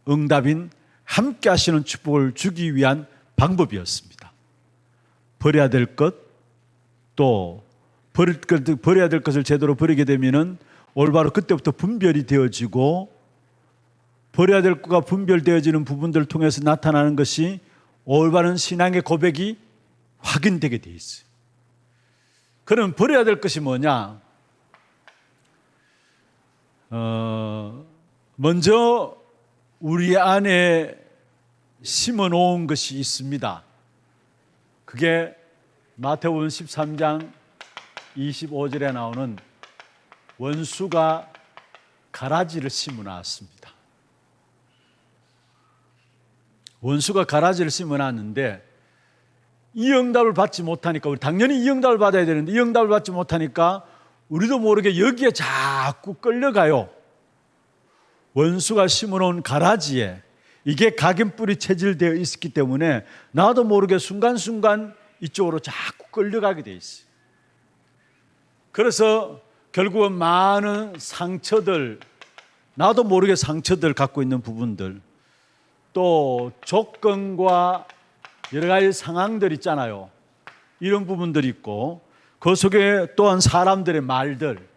응답인 함께 하시는 축복을 주기 위한 방법이었습니다. 버려야 될 것, 또 버려야 될 것을 제대로 버리게 되면은 올바로 그때부터 분별이 되어지고, 버려야 될 것과 분별되어지는 부분들을 통해서 나타나는 것이 올바른 신앙의 고백이 확인되게 돼 있어요. 그럼 버려야 될 것이 뭐냐? 먼저 우리 안에 심어 놓은 것이 있습니다. 그게 마태복음 13장 25절에 나오는 원수가 가라지를 심어 놨습니다. 원수가 가라지를 심어 놨는데 이 응답을 받지 못하니까, 우리 당연히 이 응답을 받아야 되는데 이 응답을 받지 못하니까 우리도 모르게 여기에 자꾸 끌려가요. 원수가 심어놓은 가라지에 이게 각인뿔이 체질되어 있기 때문에 나도 모르게 순간순간 이쪽으로 자꾸 끌려가게 돼 있어요. 그래서 결국은 많은 상처들, 나도 모르게 상처들 갖고 있는 부분들, 또 조건과 여러 가지 상황들 있잖아요. 이런 부분들이 있고, 그 속에 또한 사람들의 말들,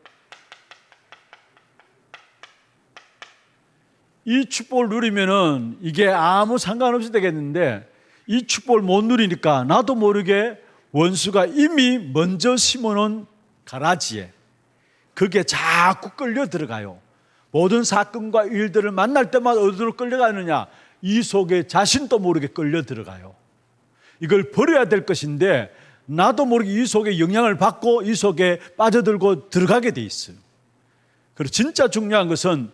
이 축복을 누리면은 이게 아무 상관없이 되겠는데 이 축복을 못 누리니까 나도 모르게 원수가 이미 먼저 심어놓은 가라지에 그게 자꾸 끌려 들어가요. 모든 사건과 일들을 만날 때마다 어디로 끌려가느냐? 이 속에 자신도 모르게 끌려 들어가요. 이걸 버려야 될 것인데 나도 모르게 이 속에 영향을 받고 이 속에 빠져들고 들어가게 돼 있어요. 그리고 진짜 중요한 것은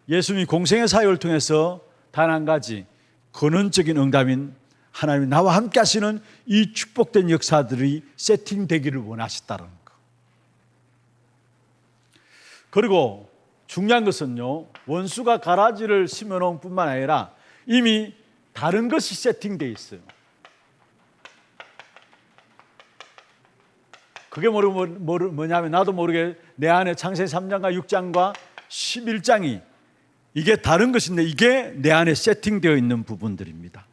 예수님이 공생의 사역을 통해서 단 한 가지 근원적인 응답인 하나님이 나와 함께 하시는 이 축복된 역사들이 세팅되기를 원하셨다는 거. 그리고 중요한 것은요, 원수가 가라지를 심어놓은 뿐만 아니라 이미 다른 것이 세팅되어 있어요. 그게 뭐냐면 나도 모르게 내 안에 창세기 3장과 6장과 11장이 이게 다른 것인데 이게 내 안에 세팅되어 있는 부분들입니다.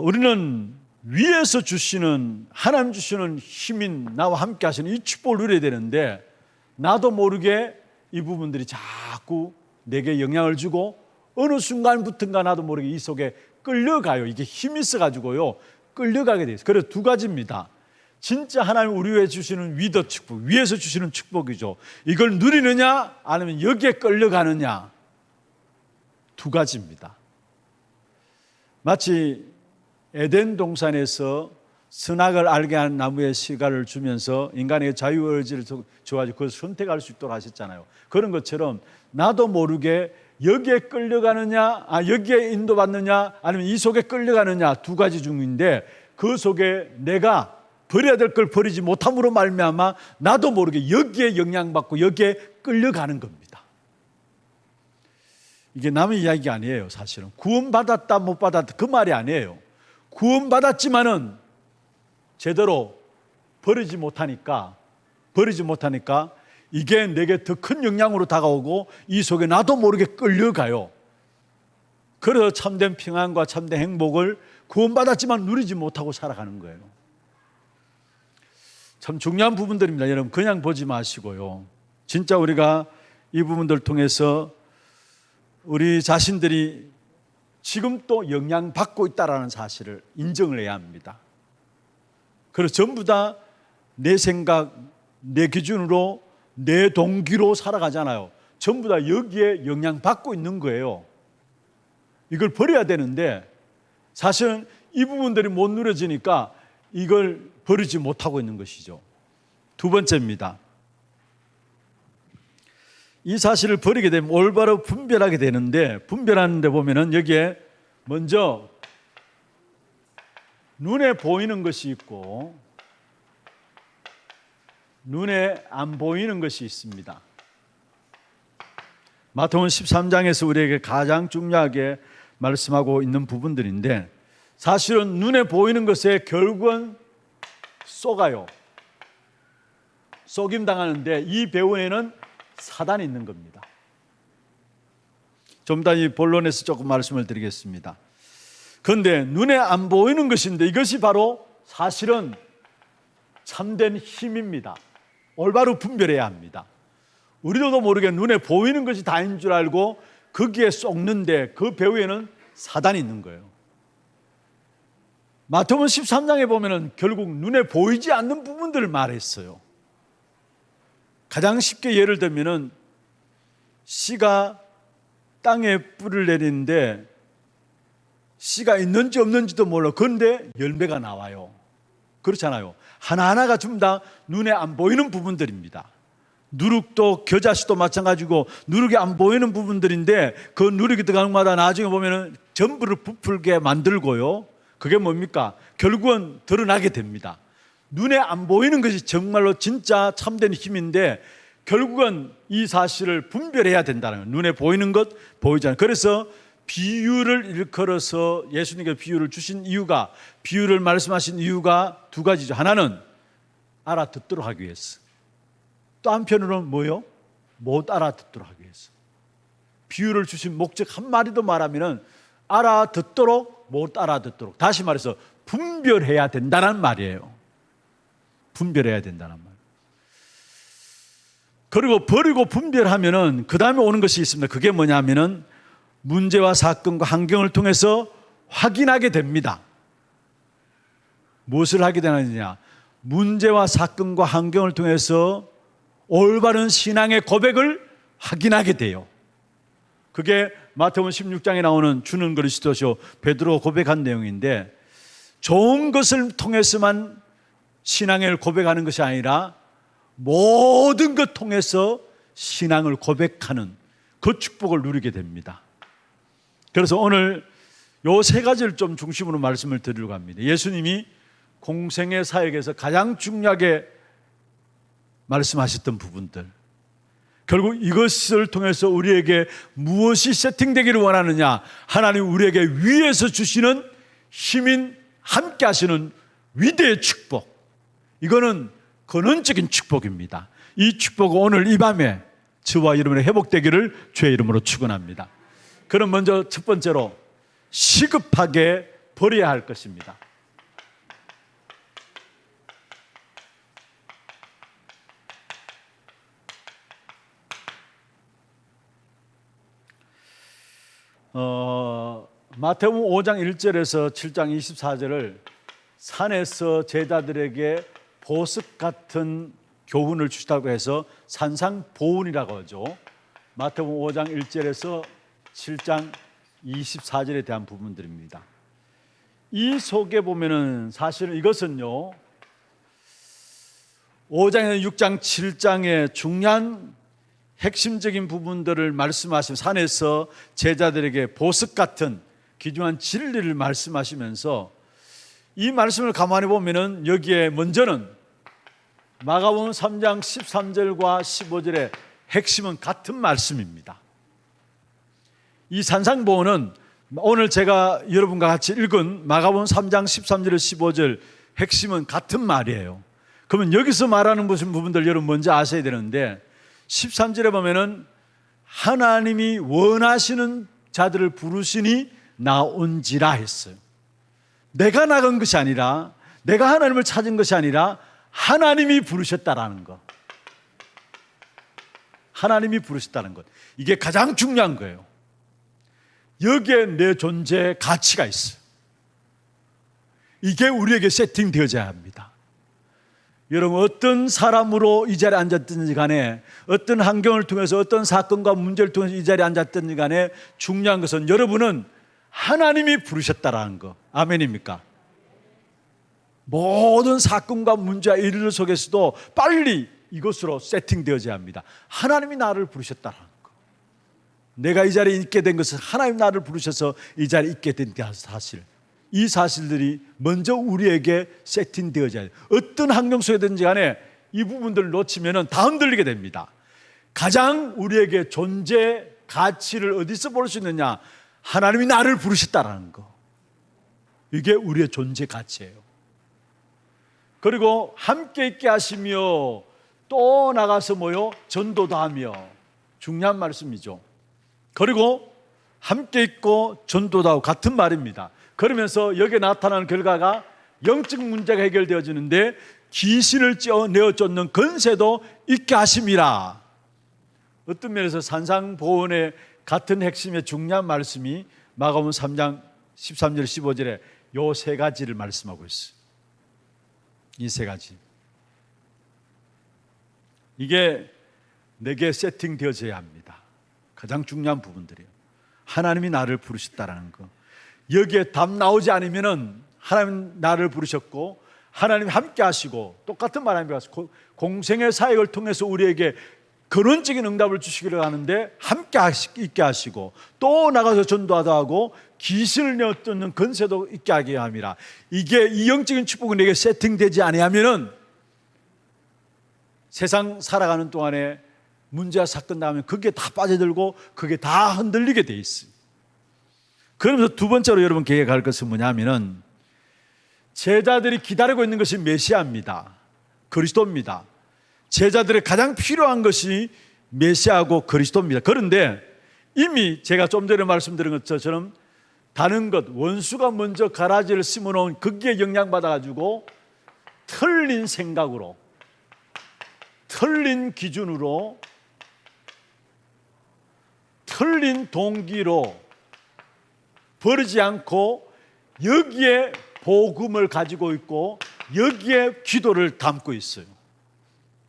우리는 위에서 주시는, 하나님 주시는 힘인 나와 함께 하시는 이 축복을 누려야 되는데 나도 모르게 이 부분들이 자꾸 내게 영향을 주고 어느 순간부터인가 나도 모르게 이 속에 끌려가요. 이게 힘이 있어가지고요 끌려가게 돼요. 그래서 두 가지입니다. 진짜 하나님 우리 위에 주시는 위더 축복, 위에서 주시는 축복이죠. 이걸 누리느냐 아니면 여기에 끌려가느냐, 두 가지입니다. 마치 에덴 동산에서 선악을 알게 한 나무의 씨가를 주면서 인간에게 자유의지를 줘가지고 그걸 선택할 수 있도록 하셨잖아요. 그런 것처럼 나도 모르게 여기에 끌려가느냐, 여기에 인도받느냐 아니면 이 속에 끌려가느냐, 두 가지 중인데 그 속에 내가 버려야 될 걸 버리지 못함으로 말미암아 나도 모르게 여기에 영향받고 여기에 끌려가는 겁니다. 이게 남의 이야기가 아니에요. 사실은 구원받았다 못 받았다 그 말이 아니에요. 구원받았지만은 제대로 버리지 못하니까 이게 내게 더 큰 영향으로 다가오고 이 속에 나도 모르게 끌려가요. 그래서 참된 평안과 참된 행복을 구원받았지만 누리지 못하고 살아가는 거예요. 참 중요한 부분들입니다. 여러분 그냥 보지 마시고요. 진짜 우리가 이 부분들을 통해서 우리 자신들이 지금 또 영향받고 있다는 사실을 인정을 해야 합니다. 그래서 전부 다 내 생각, 내 기준으로, 내 동기로 살아가잖아요. 전부 다 여기에 영향받고 있는 거예요. 이걸 버려야 되는데 사실은 이 부분들이 못 누려지니까 이걸 버리지 못하고 있는 것이죠. 두 번째입니다. 이 사실을 버리게 되면 올바로 분별하게 되는데, 분별하는 데 보면은 여기에 먼저 눈에 보이는 것이 있고 눈에 안 보이는 것이 있습니다. 마태복음 13장에서 우리에게 가장 중요하게 말씀하고 있는 부분들인데 사실은 눈에 보이는 것에 결국은 속아요. 속임당하는데 이 배후에는 사단이 있는 겁니다. 좀 이따 이 본론에서 조금 말씀을 드리겠습니다. 그런데 눈에 안 보이는 것인데 이것이 바로 사실은 참된 힘입니다. 올바로 분별해야 합니다. 우리도 모르게 눈에 보이는 것이 다인 줄 알고 거기에 쏙는데 그 배후에는 사단이 있는 거예요. 마태복음 13장에 보면은 결국 눈에 보이지 않는 부분들을 말했어요. 가장 쉽게 예를 들면은 씨가 땅에 뿌리를 내리는데 씨가 있는지 없는지도 몰라. 그런데 열매가 나와요. 그렇잖아요. 하나하나가 전부 다 눈에 안 보이는 부분들입니다. 누룩도 겨자씨도 마찬가지고 누룩이 안 보이는 부분들인데 그 누룩이 들어가는 마다 나중에 보면은 전부를 부풀게 만들고요. 그게 뭡니까? 결국은 드러나게 됩니다. 눈에 안 보이는 것이 정말로 진짜 참된 힘인데 결국은 이 사실을 분별해야 된다는 거예요. 눈에 보이는 것, 보이지 않는 것. 그래서 비유를 일컬어서 예수님께 비유를 주신 이유가, 비유를 말씀하신 이유가 두 가지죠. 하나는 알아듣도록 하기 위해서. 또 한편으로는 뭐요? 못 알아듣도록 하기 위해서. 비유를 주신 목적 한마디도 말하면은 알아듣도록 못 알아듣도록. 다시 말해서 분별해야 된다는 말이에요. 분별해야 된다는 말. 그리고 버리고 분별하면은 그 다음에 오는 것이 있습니다. 그게 뭐냐면은 문제와 사건과 환경을 통해서 확인하게 됩니다. 무엇을 하게 되느냐? 문제와 사건과 환경을 통해서 올바른 신앙의 고백을 확인하게 돼요. 그게 마태복음 16장에 나오는 주는 그리스도시요 베드로가 고백한 내용인데, 좋은 것을 통해서만 신앙을 고백하는 것이 아니라 모든 것 통해서 신앙을 고백하는 그 축복을 누리게 됩니다. 그래서 오늘 요 세 가지를 좀 중심으로 말씀을 드리려고 합니다. 예수님이 공생의 사역에서 가장 중요하게 말씀하셨던 부분들, 결국 이것을 통해서 우리에게 무엇이 세팅되기를 원하느냐? 하나님 우리에게 위에서 주시는 힘인 함께 하시는 위대의 축복, 이거는 근원적인 축복입니다. 이 축복은 오늘 이 밤에 저와 여러분의 회복되기를 주의 이름으로 축원합니다. 그럼 먼저 첫 번째로 시급하게 버려야 할 것입니다. 마태복음 5장 1절에서 7장 24절을 산에서 제자들에게 보석 같은 교훈을 주시다고 해서 산상보훈이라고 하죠. 마태복음 5장 1절에서 7장 24절에 대한 부분들입니다. 이 속에 보면은 사실은 이것은요, 5장에서 6장, 7장의 중요한 핵심적인 부분들을 말씀하시면 산에서 제자들에게 보석 같은 귀중한 진리를 말씀하시면서 이 말씀을 가만히 보면은 여기에 먼저는 마가복음 3장 13절과 15절의 핵심은 같은 말씀입니다. 이 산상보훈은 오늘 제가 여러분과 같이 읽은 마가복음 3장 13절 15절 핵심은 같은 말이에요. 그러면 여기서 말하는 무슨 부분들 여러분 먼저 아셔야 되는데, 13절에 보면은 하나님이 원하시는 자들을 부르시니 나온지라 했어요. 내가 나간 것이 아니라, 내가 하나님을 찾은 것이 아니라 하나님이 부르셨다라는 것. 하나님이 부르셨다는 것. 이게 가장 중요한 거예요. 여기에 내 존재의 가치가 있어요. 이게 우리에게 세팅되어져야 합니다. 여러분, 어떤 사람으로 이 자리에 앉았든지 간에, 어떤 환경을 통해서, 어떤 사건과 문제를 통해서 이 자리에 앉았든지 간에 중요한 것은 여러분은 하나님이 부르셨다라는 거. 아멘입니까? 모든 사건과 문제와 일 속에서도 빨리 이것으로 세팅되어져야 합니다. 하나님이 나를 부르셨다라는 거. 내가 이 자리에 있게 된 것은 하나님 나를 부르셔서 이 자리에 있게 된 사실. 이 사실들이 먼저 우리에게 세팅되어져야 돼요. 어떤 환경 속에든지 간에 이 부분들을 놓치면 다 흔들리게 됩니다. 가장 우리에게 존재 가치를 어디서 볼 수 있느냐? 하나님이 나를 부르셨다라는 거. 이게 우리의 존재 가치예요. 그리고 함께 있게 하시며 또 나가서 뭐요? 전도도 하며. 중요한 말씀이죠. 그리고 함께 있고 전도도 하고 같은 말입니다. 그러면서 여기에 나타나는 결과가 영적 문제가 해결되어지는데 귀신을 내어 쫓는 권세도 있게 하심이라. 어떤 면에서 산상보훈의 같은 핵심의 중요한 말씀이 마가복음 3장 13절 15절에 요 세 가지를 말씀하고 있어요. 이 세 가지. 이게 내게 세팅되어져야 합니다. 가장 중요한 부분들이에요. 하나님이 나를 부르셨다라는 거. 여기에 답 나오지 않으면은 하나님 나를 부르셨고 하나님이 함께 하시고 똑같은 말하는 공생의 사역을 통해서 우리에게 근원적인 응답을 주시기를 하는데 함께 있게 하시고 또 나가서 전도하다 하고 귀신을 내어쫓는 권세도 있게 하게 함이라. 이게 이 영적인 축복이 내게 세팅되지 아니하면은 세상 살아가는 동안에 문제와 사건 나오면 그게 다 빠져들고 그게 다 흔들리게 돼 있어요. 그러면서 두 번째로 여러분 계획할 것은 뭐냐면은 제자들이 기다리고 있는 것이 메시아입니다. 그리스도입니다. 제자들의 가장 필요한 것이 메시아고 그리스도입니다. 그런데 이미 제가 좀 전에 말씀드린 것처럼 다른 것, 원수가 먼저 가라지를 심어놓은 거기에 영향받아가지고 틀린 생각으로, 틀린 기준으로, 틀린 동기로 버리지 않고 여기에 복음을 가지고 있고 여기에 기도를 담고 있어요.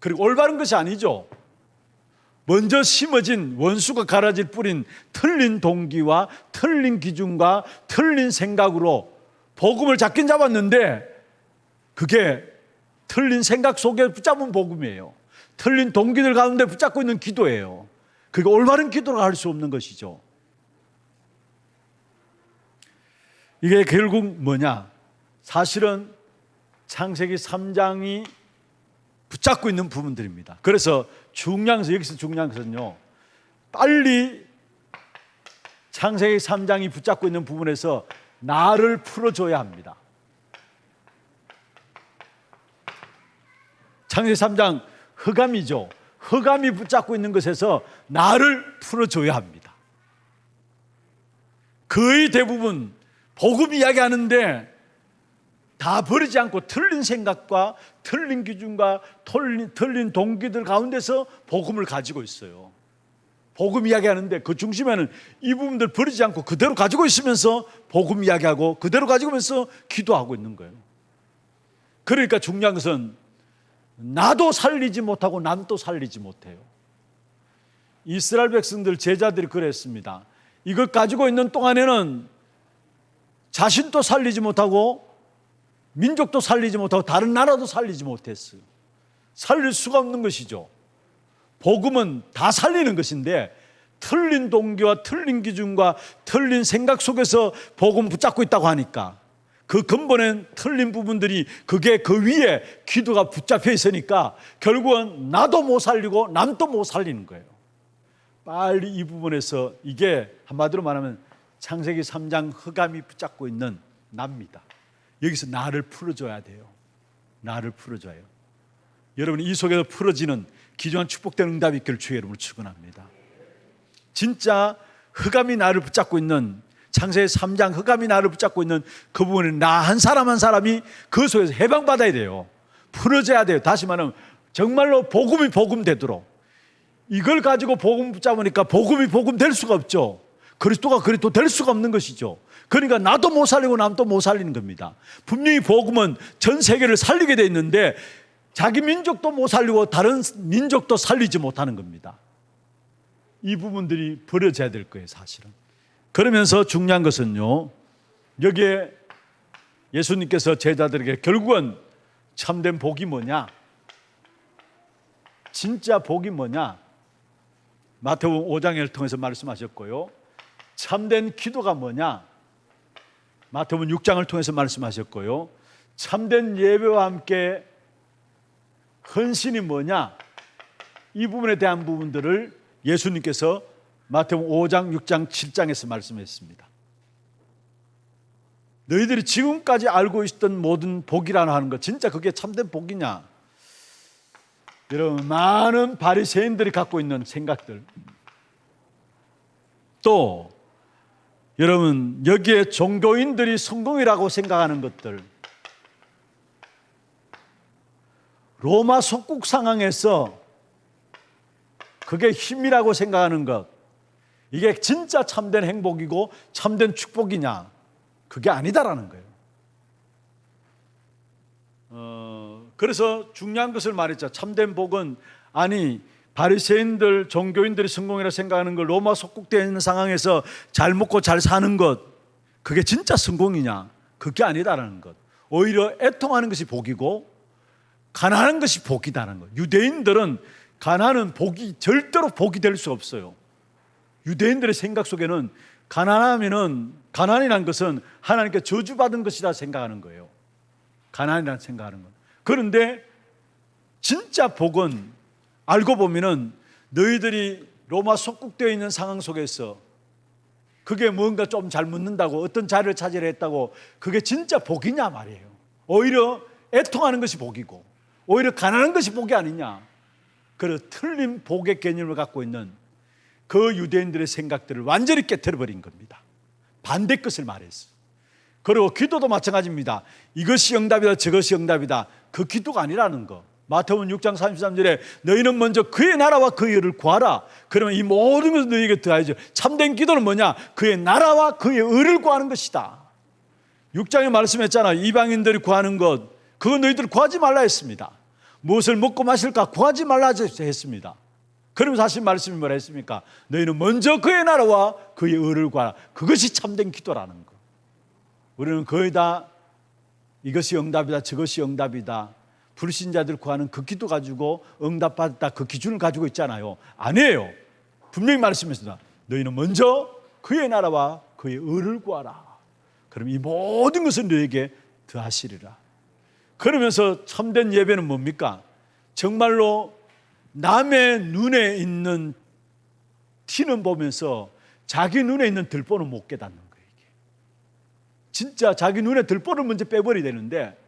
그리고 올바른 것이 아니죠. 먼저 심어진 원수가 가라질 뿌린 틀린 동기와 틀린 기준과 틀린 생각으로 복음을 잡긴 잡았는데 그게 틀린 생각 속에 붙잡은 복음이에요. 틀린 동기들 가운데 붙잡고 있는 기도예요. 그게 올바른 기도를 할 수 없는 것이죠. 이게 결국 뭐냐? 사실은 창세기 3장이 붙잡고 있는 부분들입니다. 그래서 여기서 중요한 것은요, 빨리 창세기 3장이 붙잡고 있는 부분에서 나를 풀어줘야 합니다. 창세기 3장 흑암이죠. 흑암이 붙잡고 있는 것에서 나를 풀어줘야 합니다. 거의 대부분 복음 이야기하는데 다 버리지 않고 틀린 생각과 틀린 기준과 틀린 동기들 가운데서 복음을 가지고 있어요. 복음 이야기하는데 그 중심에는 이 부분들 버리지 않고 그대로 가지고 있으면서 복음 이야기하고 그대로 가지고 있으면서 기도하고 있는 거예요. 그러니까 중요한 것은 나도 살리지 못하고 남도 살리지 못해요. 이스라엘 백성들 제자들이 그랬습니다. 이걸 가지고 있는 동안에는 자신도 살리지 못하고 민족도 살리지 못하고 다른 나라도 살리지 못했어요. 살릴 수가 없는 것이죠. 복음은 다 살리는 것인데 틀린 동기와 틀린 기준과 틀린 생각 속에서 복음 붙잡고 있다고 하니까 그 근본엔 틀린 부분들이 그게 그 위에 기도가 붙잡혀 있으니까 결국은 나도 못 살리고 남도 못 살리는 거예요. 빨리 이 부분에서 이게 한마디로 말하면 창세기 3장 흑암이 붙잡고 있는 납니다. 여기서 나를 풀어줘야 돼요. 나를 풀어줘요. 여러분 이 속에서 풀어지는 귀중한 축복된 응답이 있기를 주의 이름으로 축원합니다. 진짜 흑암이 나를 붙잡고 있는 창세기 3장 흑암이 나를 붙잡고 있는 그 부분은 나 한 사람 한 사람이 그 속에서 해방받아야 돼요. 풀어져야 돼요. 다시 말하면 정말로 복음이 복음 되도록 이걸 가지고 복음 붙잡으니까 복음이 복음 될 수가 없죠. 그리스도가 그리스도 될 수가 없는 것이죠. 그러니까 나도 못 살리고 남도 못 살리는 겁니다. 분명히 복음은 전 세계를 살리게 돼 있는데 자기 민족도 못 살리고 다른 민족도 살리지 못하는 겁니다. 이 부분들이 버려져야 될 거예요, 사실은. 그러면서 중요한 것은요, 여기에 예수님께서 제자들에게 결국은 참된 복이 뭐냐? 진짜 복이 뭐냐? 마태복음 5장을 통해서 말씀하셨고요. 참된 기도가 뭐냐? 마태복음 6장을 통해서 말씀하셨고요. 참된 예배와 함께 헌신이 뭐냐? 이 부분에 대한 부분들을 예수님께서 마태복음 5장, 6장, 7장에서 말씀했습니다. 너희들이 지금까지 알고 있었던 모든 복이라는 하는 것 진짜 그게 참된 복이냐? 여러분 많은 바리새인들이 갖고 있는 생각들 또 여러분 여기에 종교인들이 성공이라고 생각하는 것들 로마 속국 상황에서 그게 힘이라고 생각하는 것, 이게 진짜 참된 행복이고 참된 축복이냐? 그게 아니다라는 거예요. 그래서 중요한 것을 말했죠. 참된 복은, 아니 바리새인들, 종교인들이 성공이라 생각하는 걸 로마 속국되어 있는 상황에서 잘 먹고 잘 사는 것, 그게 진짜 성공이냐? 그게 아니다라는 것. 오히려 애통하는 것이 복이고 가난한 것이 복이다라는 것. 유대인들은 가난은 복이, 절대로 복이 될 수 없어요. 유대인들의 생각 속에는 가난이라는 것은 하나님께 저주받은 것이다 생각하는 거예요. 가난이라는 생각하는 것. 그런데 진짜 복은 알고 보면은 너희들이 로마 속국되어 있는 상황 속에서 그게 뭔가 좀 잘 묻는다고, 어떤 자리를 차지를 했다고 그게 진짜 복이냐 말이에요. 오히려 애통하는 것이 복이고 오히려 가난한 것이 복이 아니냐. 그 틀린 복의 개념을 갖고 있는 그 유대인들의 생각들을 완전히 깨트려버린 겁니다. 반대 것을 말했어요. 그리고 기도도 마찬가지입니다. 이것이 응답이다, 저것이 응답이다. 그 기도가 아니라는 거. 마태복음 6장 33절에 너희는 먼저 그의 나라와 그의 의를 구하라. 그러면 이 모든 것을 너희에게 더하여져. 참된 기도는 뭐냐? 그의 나라와 그의 의를 구하는 것이다. 6장에 말씀했잖아. 이방인들이 구하는 것, 그거 너희들 구하지 말라 했습니다. 무엇을 먹고 마실까 구하지 말라 했습니다. 그러면서 하신 말씀이 뭐라 했습니까? 너희는 먼저 그의 나라와 그의 의를 구하라. 그것이 참된 기도라는 거. 우리는 거의 다 이것이 응답이다, 저것이 응답이다, 불신자들 구하는 그 기도 가지고 응답받았다, 그 기준을 가지고 있잖아요. 아니에요. 분명히 말씀했습니다. 너희는 먼저 그의 나라와 그의 의를 구하라. 그럼 이 모든 것은 너에게 더하시리라. 그러면서 참된 예배는 뭡니까? 정말로 남의 눈에 있는 티는 보면서 자기 눈에 있는 들보는 못 깨닫는 거예요. 이게 진짜 자기 눈에 들보를 먼저 빼버려야 되는데,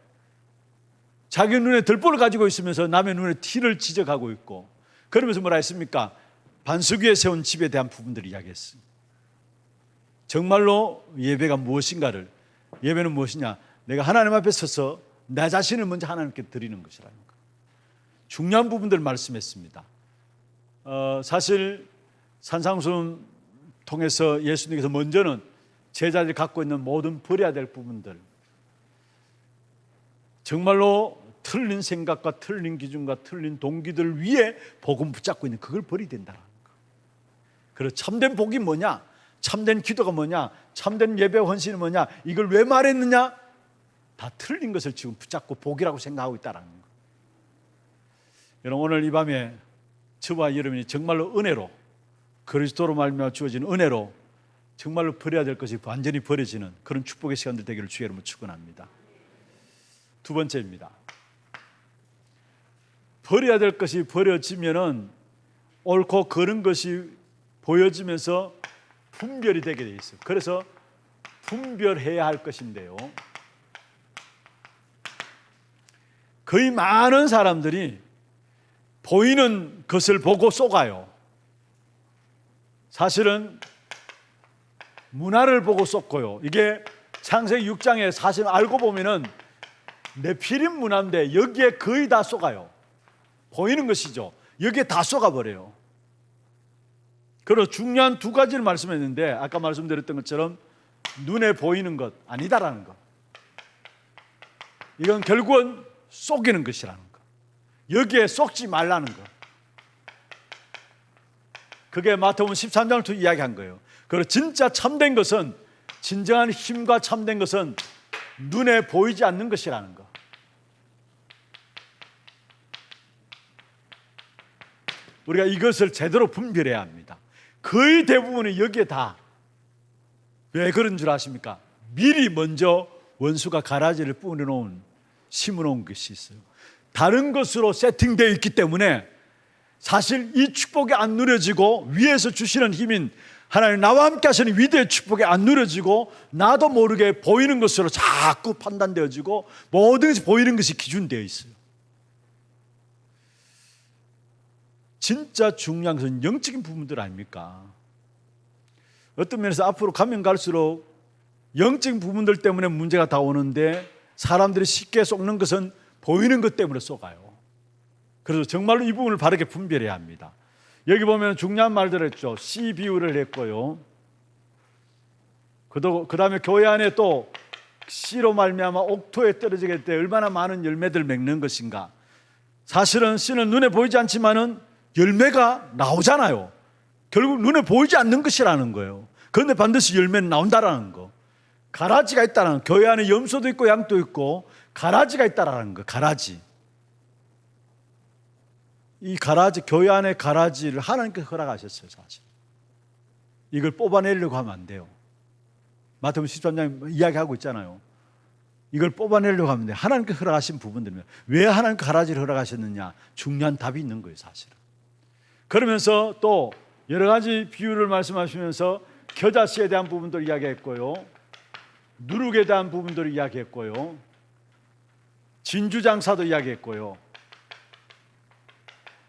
자기 눈에 들보를 가지고 있으면서 남의 눈에 티를 지적하고 있고, 그러면서 뭐라 했습니까? 반석 위에 세운 집에 대한 부분들을 이야기했습니다. 정말로 예배가 무엇인가를, 예배는 무엇이냐? 내가 하나님 앞에 서서 내 자신을 먼저 하나님께 드리는 것이라는 거. 중요한 부분들을 말씀했습니다. 사실 산상수훈 통해서 예수님께서 먼저는 제자들이 갖고 있는 모든 버려야 될 부분들, 정말로 틀린 생각과 틀린 기준과 틀린 동기들 위에 복음 붙잡고 있는 그걸 버려야 된다는 거. 그래서 참된 복이 뭐냐? 참된 기도가 뭐냐? 참된 예배 헌신이 뭐냐? 이걸 왜 말했느냐? 다 틀린 것을 지금 붙잡고 복이라고 생각하고 있다는 거. 여러분, 오늘 이 밤에 저와 여러분이 정말로 은혜로, 그리스도로 말미암아 주어진 은혜로 정말로 버려야 될 것이 완전히 버려지는 그런 축복의 시간들 되기를 주의 이름으로 축원합니다. 두 번째입니다. 버려야 될 것이 버려지면은 옳고 그른 것이 보여지면서 분별이 되게 돼 있어요. 그래서 분별해야 할 것인데요, 거의 많은 사람들이 보이는 것을 보고 쏘가요. 사실은 문화를 보고 쏟고요. 이게 창세기 6장에 사실 알고 보면은 네피림 문화인데 여기에 거의 다 쏘가요. 보이는 것이죠. 여기에 다 쏘가버려요. 그리고 중요한 두 가지를 말씀했는데, 아까 말씀드렸던 것처럼 눈에 보이는 것 아니다라는 것, 이건 결국은 속이는 것이라는 것, 여기에 속지 말라는 것. 그게 마태복음 13장을 통해 이야기한 거예요. 그리고 진짜 참된 것은, 진정한 힘과 참된 것은 눈에 보이지 않는 것이라는 것. 우리가 이것을 제대로 분별해야 합니다. 거의 대부분이 여기에 다, 왜 그런 줄 아십니까? 미리 먼저 원수가 가라지를 뿌려놓은, 심어놓은 것이 있어요. 다른 것으로 세팅되어 있기 때문에 사실 이 축복이 안 누려지고, 위에서 주시는 힘인 하나님 나와 함께 하시는 위대의 축복이 안 누려지고, 나도 모르게 보이는 것으로 자꾸 판단되어지고, 모든 것이 보이는 것이 기준되어 있어요. 진짜 중요한 것은 영적인 부분들 아닙니까? 어떤 면에서 앞으로 가면 갈수록 영적인 부분들 때문에 문제가 다 오는데, 사람들이 쉽게 속는 것은 보이는 것 때문에 속아요. 그래서 정말로 이 부분을 바르게 분별해야 합니다. 여기 보면 중요한 말들 했죠. 씨 비유를 했고요. 그 다음에 교회 안에 또 씨로 말미암아 옥토에 떨어지게 때 얼마나 많은 열매들을 맺는 것인가. 사실은 씨는 눈에 보이지 않지만은 열매가 나오잖아요. 결국 눈에 보이지 않는 것이라는 거예요. 그런데 반드시 열매는 나온다라는 거. 가라지가 있다는 거. 교회 안에 염소도 있고 양도 있고 가라지가 있다라는 거. 가라지. 이 가라지, 교회 안에 가라지를 하나님께서 허락하셨어요, 사실. 이걸 뽑아내려고 하면 안 돼요. 마태복음 13장 이야기하고 있잖아요. 이걸 뽑아내려고 하면 돼요. 하나님께서 허락하신 부분들이면 왜 하나님께서 가라지를 허락하셨느냐? 중요한 답이 있는 거예요, 사실은. 그러면서 또 여러 가지 비유를 말씀하시면서 겨자씨에 대한 부분들을 이야기했고요. 누룩에 대한 부분들을 이야기했고요. 진주장사도 이야기했고요.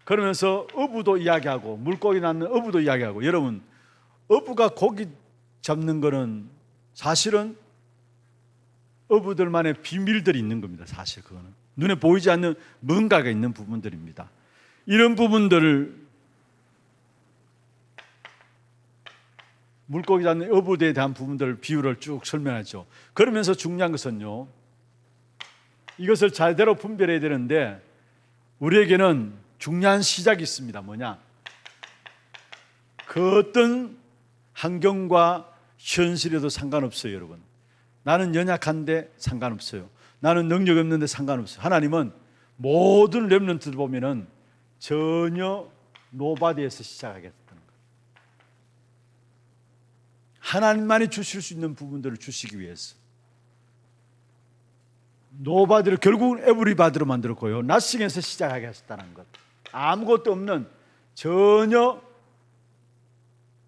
그러면서 어부도 이야기하고 물고기 낳는 어부도 이야기하고. 여러분, 어부가 고기 잡는 거는 사실은 어부들만의 비밀들이 있는 겁니다. 사실 그거는 눈에 보이지 않는 뭔가가 있는 부분들입니다. 이런 부분들을 물고기 잡는 어부에 대한 부분들을 비유를 쭉 설명하죠. 그러면서 중요한 것은요, 이것을 제대로 분별해야 되는데 우리에게는 중요한 시작이 있습니다. 뭐냐? 그 어떤 환경과 현실에도 상관없어요, 여러분. 나는 연약한데 상관없어요. 나는 능력 없는데 상관없어요. 하나님은 모든 렘넌트들 보면은 전혀 노바디에서 시작하겠다는 거예요. 하나님만이 주실 수 있는 부분들을 주시기 위해서. 노바디를 결국은 에브리바디로 만들었고요. 나싱에서 시작하게 하셨다는 것. 아무것도 없는, 전혀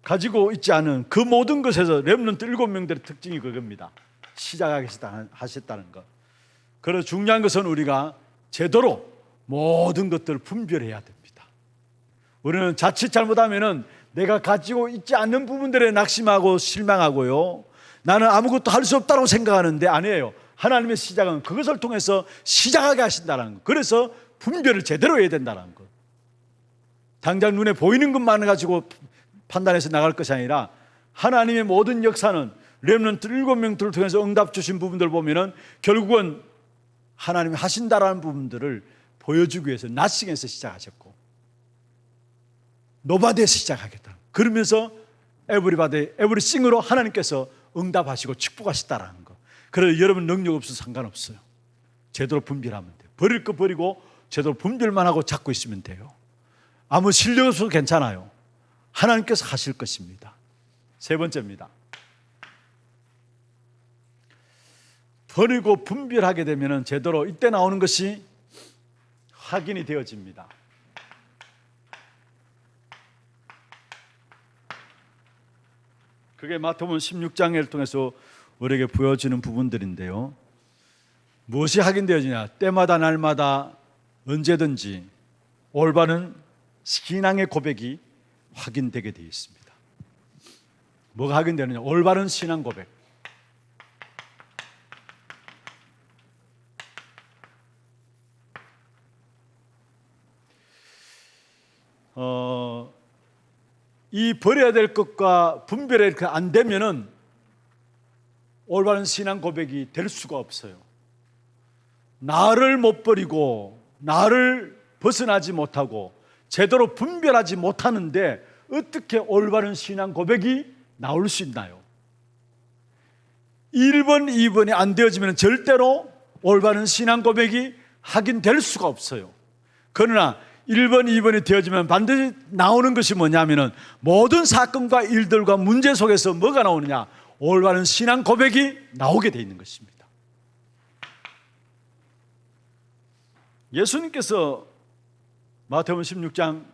가지고 있지 않은 그 모든 것에서 렘넌트 7명들의 특징이 그겁니다. 시작하게 하셨다는 것. 그래서 중요한 것은 우리가 제대로 모든 것들을 분별해야 됩니다. 우리는 자칫 잘못하면은 내가 가지고 있지 않는 부분들에 낙심하고 실망하고요. 나는 아무것도 할 수 없다고 생각하는데 아니에요. 하나님의 시작은 그것을 통해서 시작하게 하신다는 것. 그래서 분별을 제대로 해야 된다는 것. 당장 눈에 보이는 것만 가지고 판단해서 나갈 것이 아니라 하나님의 모든 역사는 렘넌트 7명들을 통해서 응답 주신 부분들을 보면은 결국은 하나님이 하신다라는 부분들을 보여주기 위해서 나싱에서 시작하셨고 노바디에서 시작하겠다. 그러면서 에브리바디, 에브리싱으로 하나님께서 응답하시고 축복하시다라는 거. 그래서 여러분 능력 없어서 상관없어요. 제대로 분별하면 돼요. 버릴 거 버리고 제대로 분별만 하고 잡고 있으면 돼요. 아무 실력 없어도 괜찮아요. 하나님께서 하실 것입니다. 세 번째입니다. 버리고 분별하게 되면 제대로 이때 나오는 것이 확인이 되어집니다. 그게 마태복음 16장을 통해서 우리에게 보여지는 부분들인데요. 무엇이 확인되어지냐? 때마다 날마다 언제든지 올바른 신앙의 고백이 확인되게 되어 있습니다. 뭐가 확인되느냐? 올바른 신앙 고백. 이 버려야 될 것과 분별이 안 되면은 올바른 신앙 고백이 될 수가 없어요. 나를 못 버리고 나를 벗어나지 못하고 제대로 분별하지 못하는데 어떻게 올바른 신앙 고백이 나올 수 있나요? 1번, 2번이 안 되어지면 절대로 올바른 신앙 고백이 확인될 수가 없어요. 그러나 1번, 2번이 되어지면 반드시 나오는 것이 뭐냐면은 모든 사건과 일들과 문제 속에서 뭐가 나오느냐? 올바른 신앙 고백이 나오게 되어 있는 것입니다. 예수님께서 마태복음 16장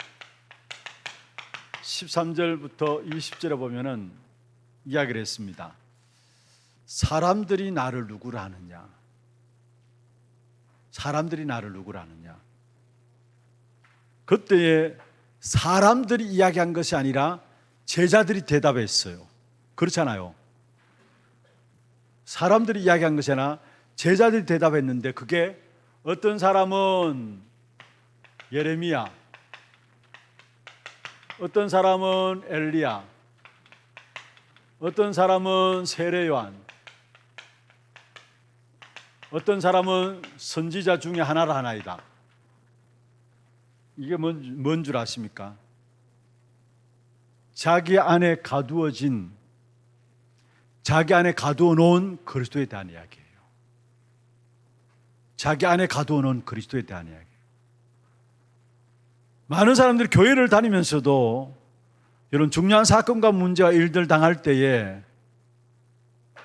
13절부터 20절에 보면은 이야기를 했습니다. 사람들이 나를 누구라 하느냐? 사람들이 나를 누구라 하느냐? 그때에 사람들이 이야기한 것이 아니라 제자들이 대답했어요. 그렇잖아요. 사람들이 이야기한 것이 아니라 제자들이 대답했는데 그게 어떤 사람은 예레미야, 어떤 사람은 엘리야, 어떤 사람은 세례요한, 어떤 사람은 선지자 중에 하나라 하나이다. 이게 뭔 줄 아십니까? 자기 안에 가두어진, 자기 안에 가두어 놓은 그리스도에 대한 이야기예요. 자기 안에 가두어 놓은 그리스도에 대한 이야기예요. 많은 사람들이 교회를 다니면서도 이런 중요한 사건과 문제와 일들 당할 때에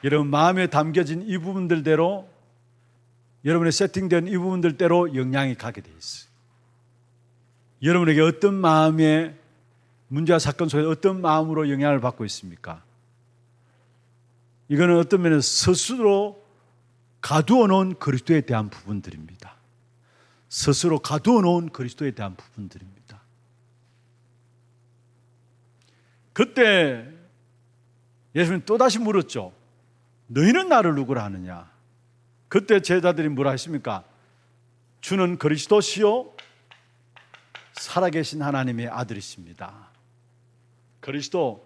여러분 마음에 담겨진 이 부분들대로, 여러분의 세팅된 이 부분들대로 영향이 가게 돼 있어요. 여러분에게 어떤 마음의 문제와 사건 속에 어떤 마음으로 영향을 받고 있습니까? 이거는 어떤 면에서 스스로 가두어 놓은 그리스도에 대한 부분들입니다. 스스로 가두어 놓은 그리스도에 대한 부분들입니다. 그때 예수님이 또다시 물었죠. 너희는 나를 누구라 하느냐? 그때 제자들이 뭐라 했습니까? 주는 그리스도시요 살아계신 하나님의 아들이십니다. 그리스도,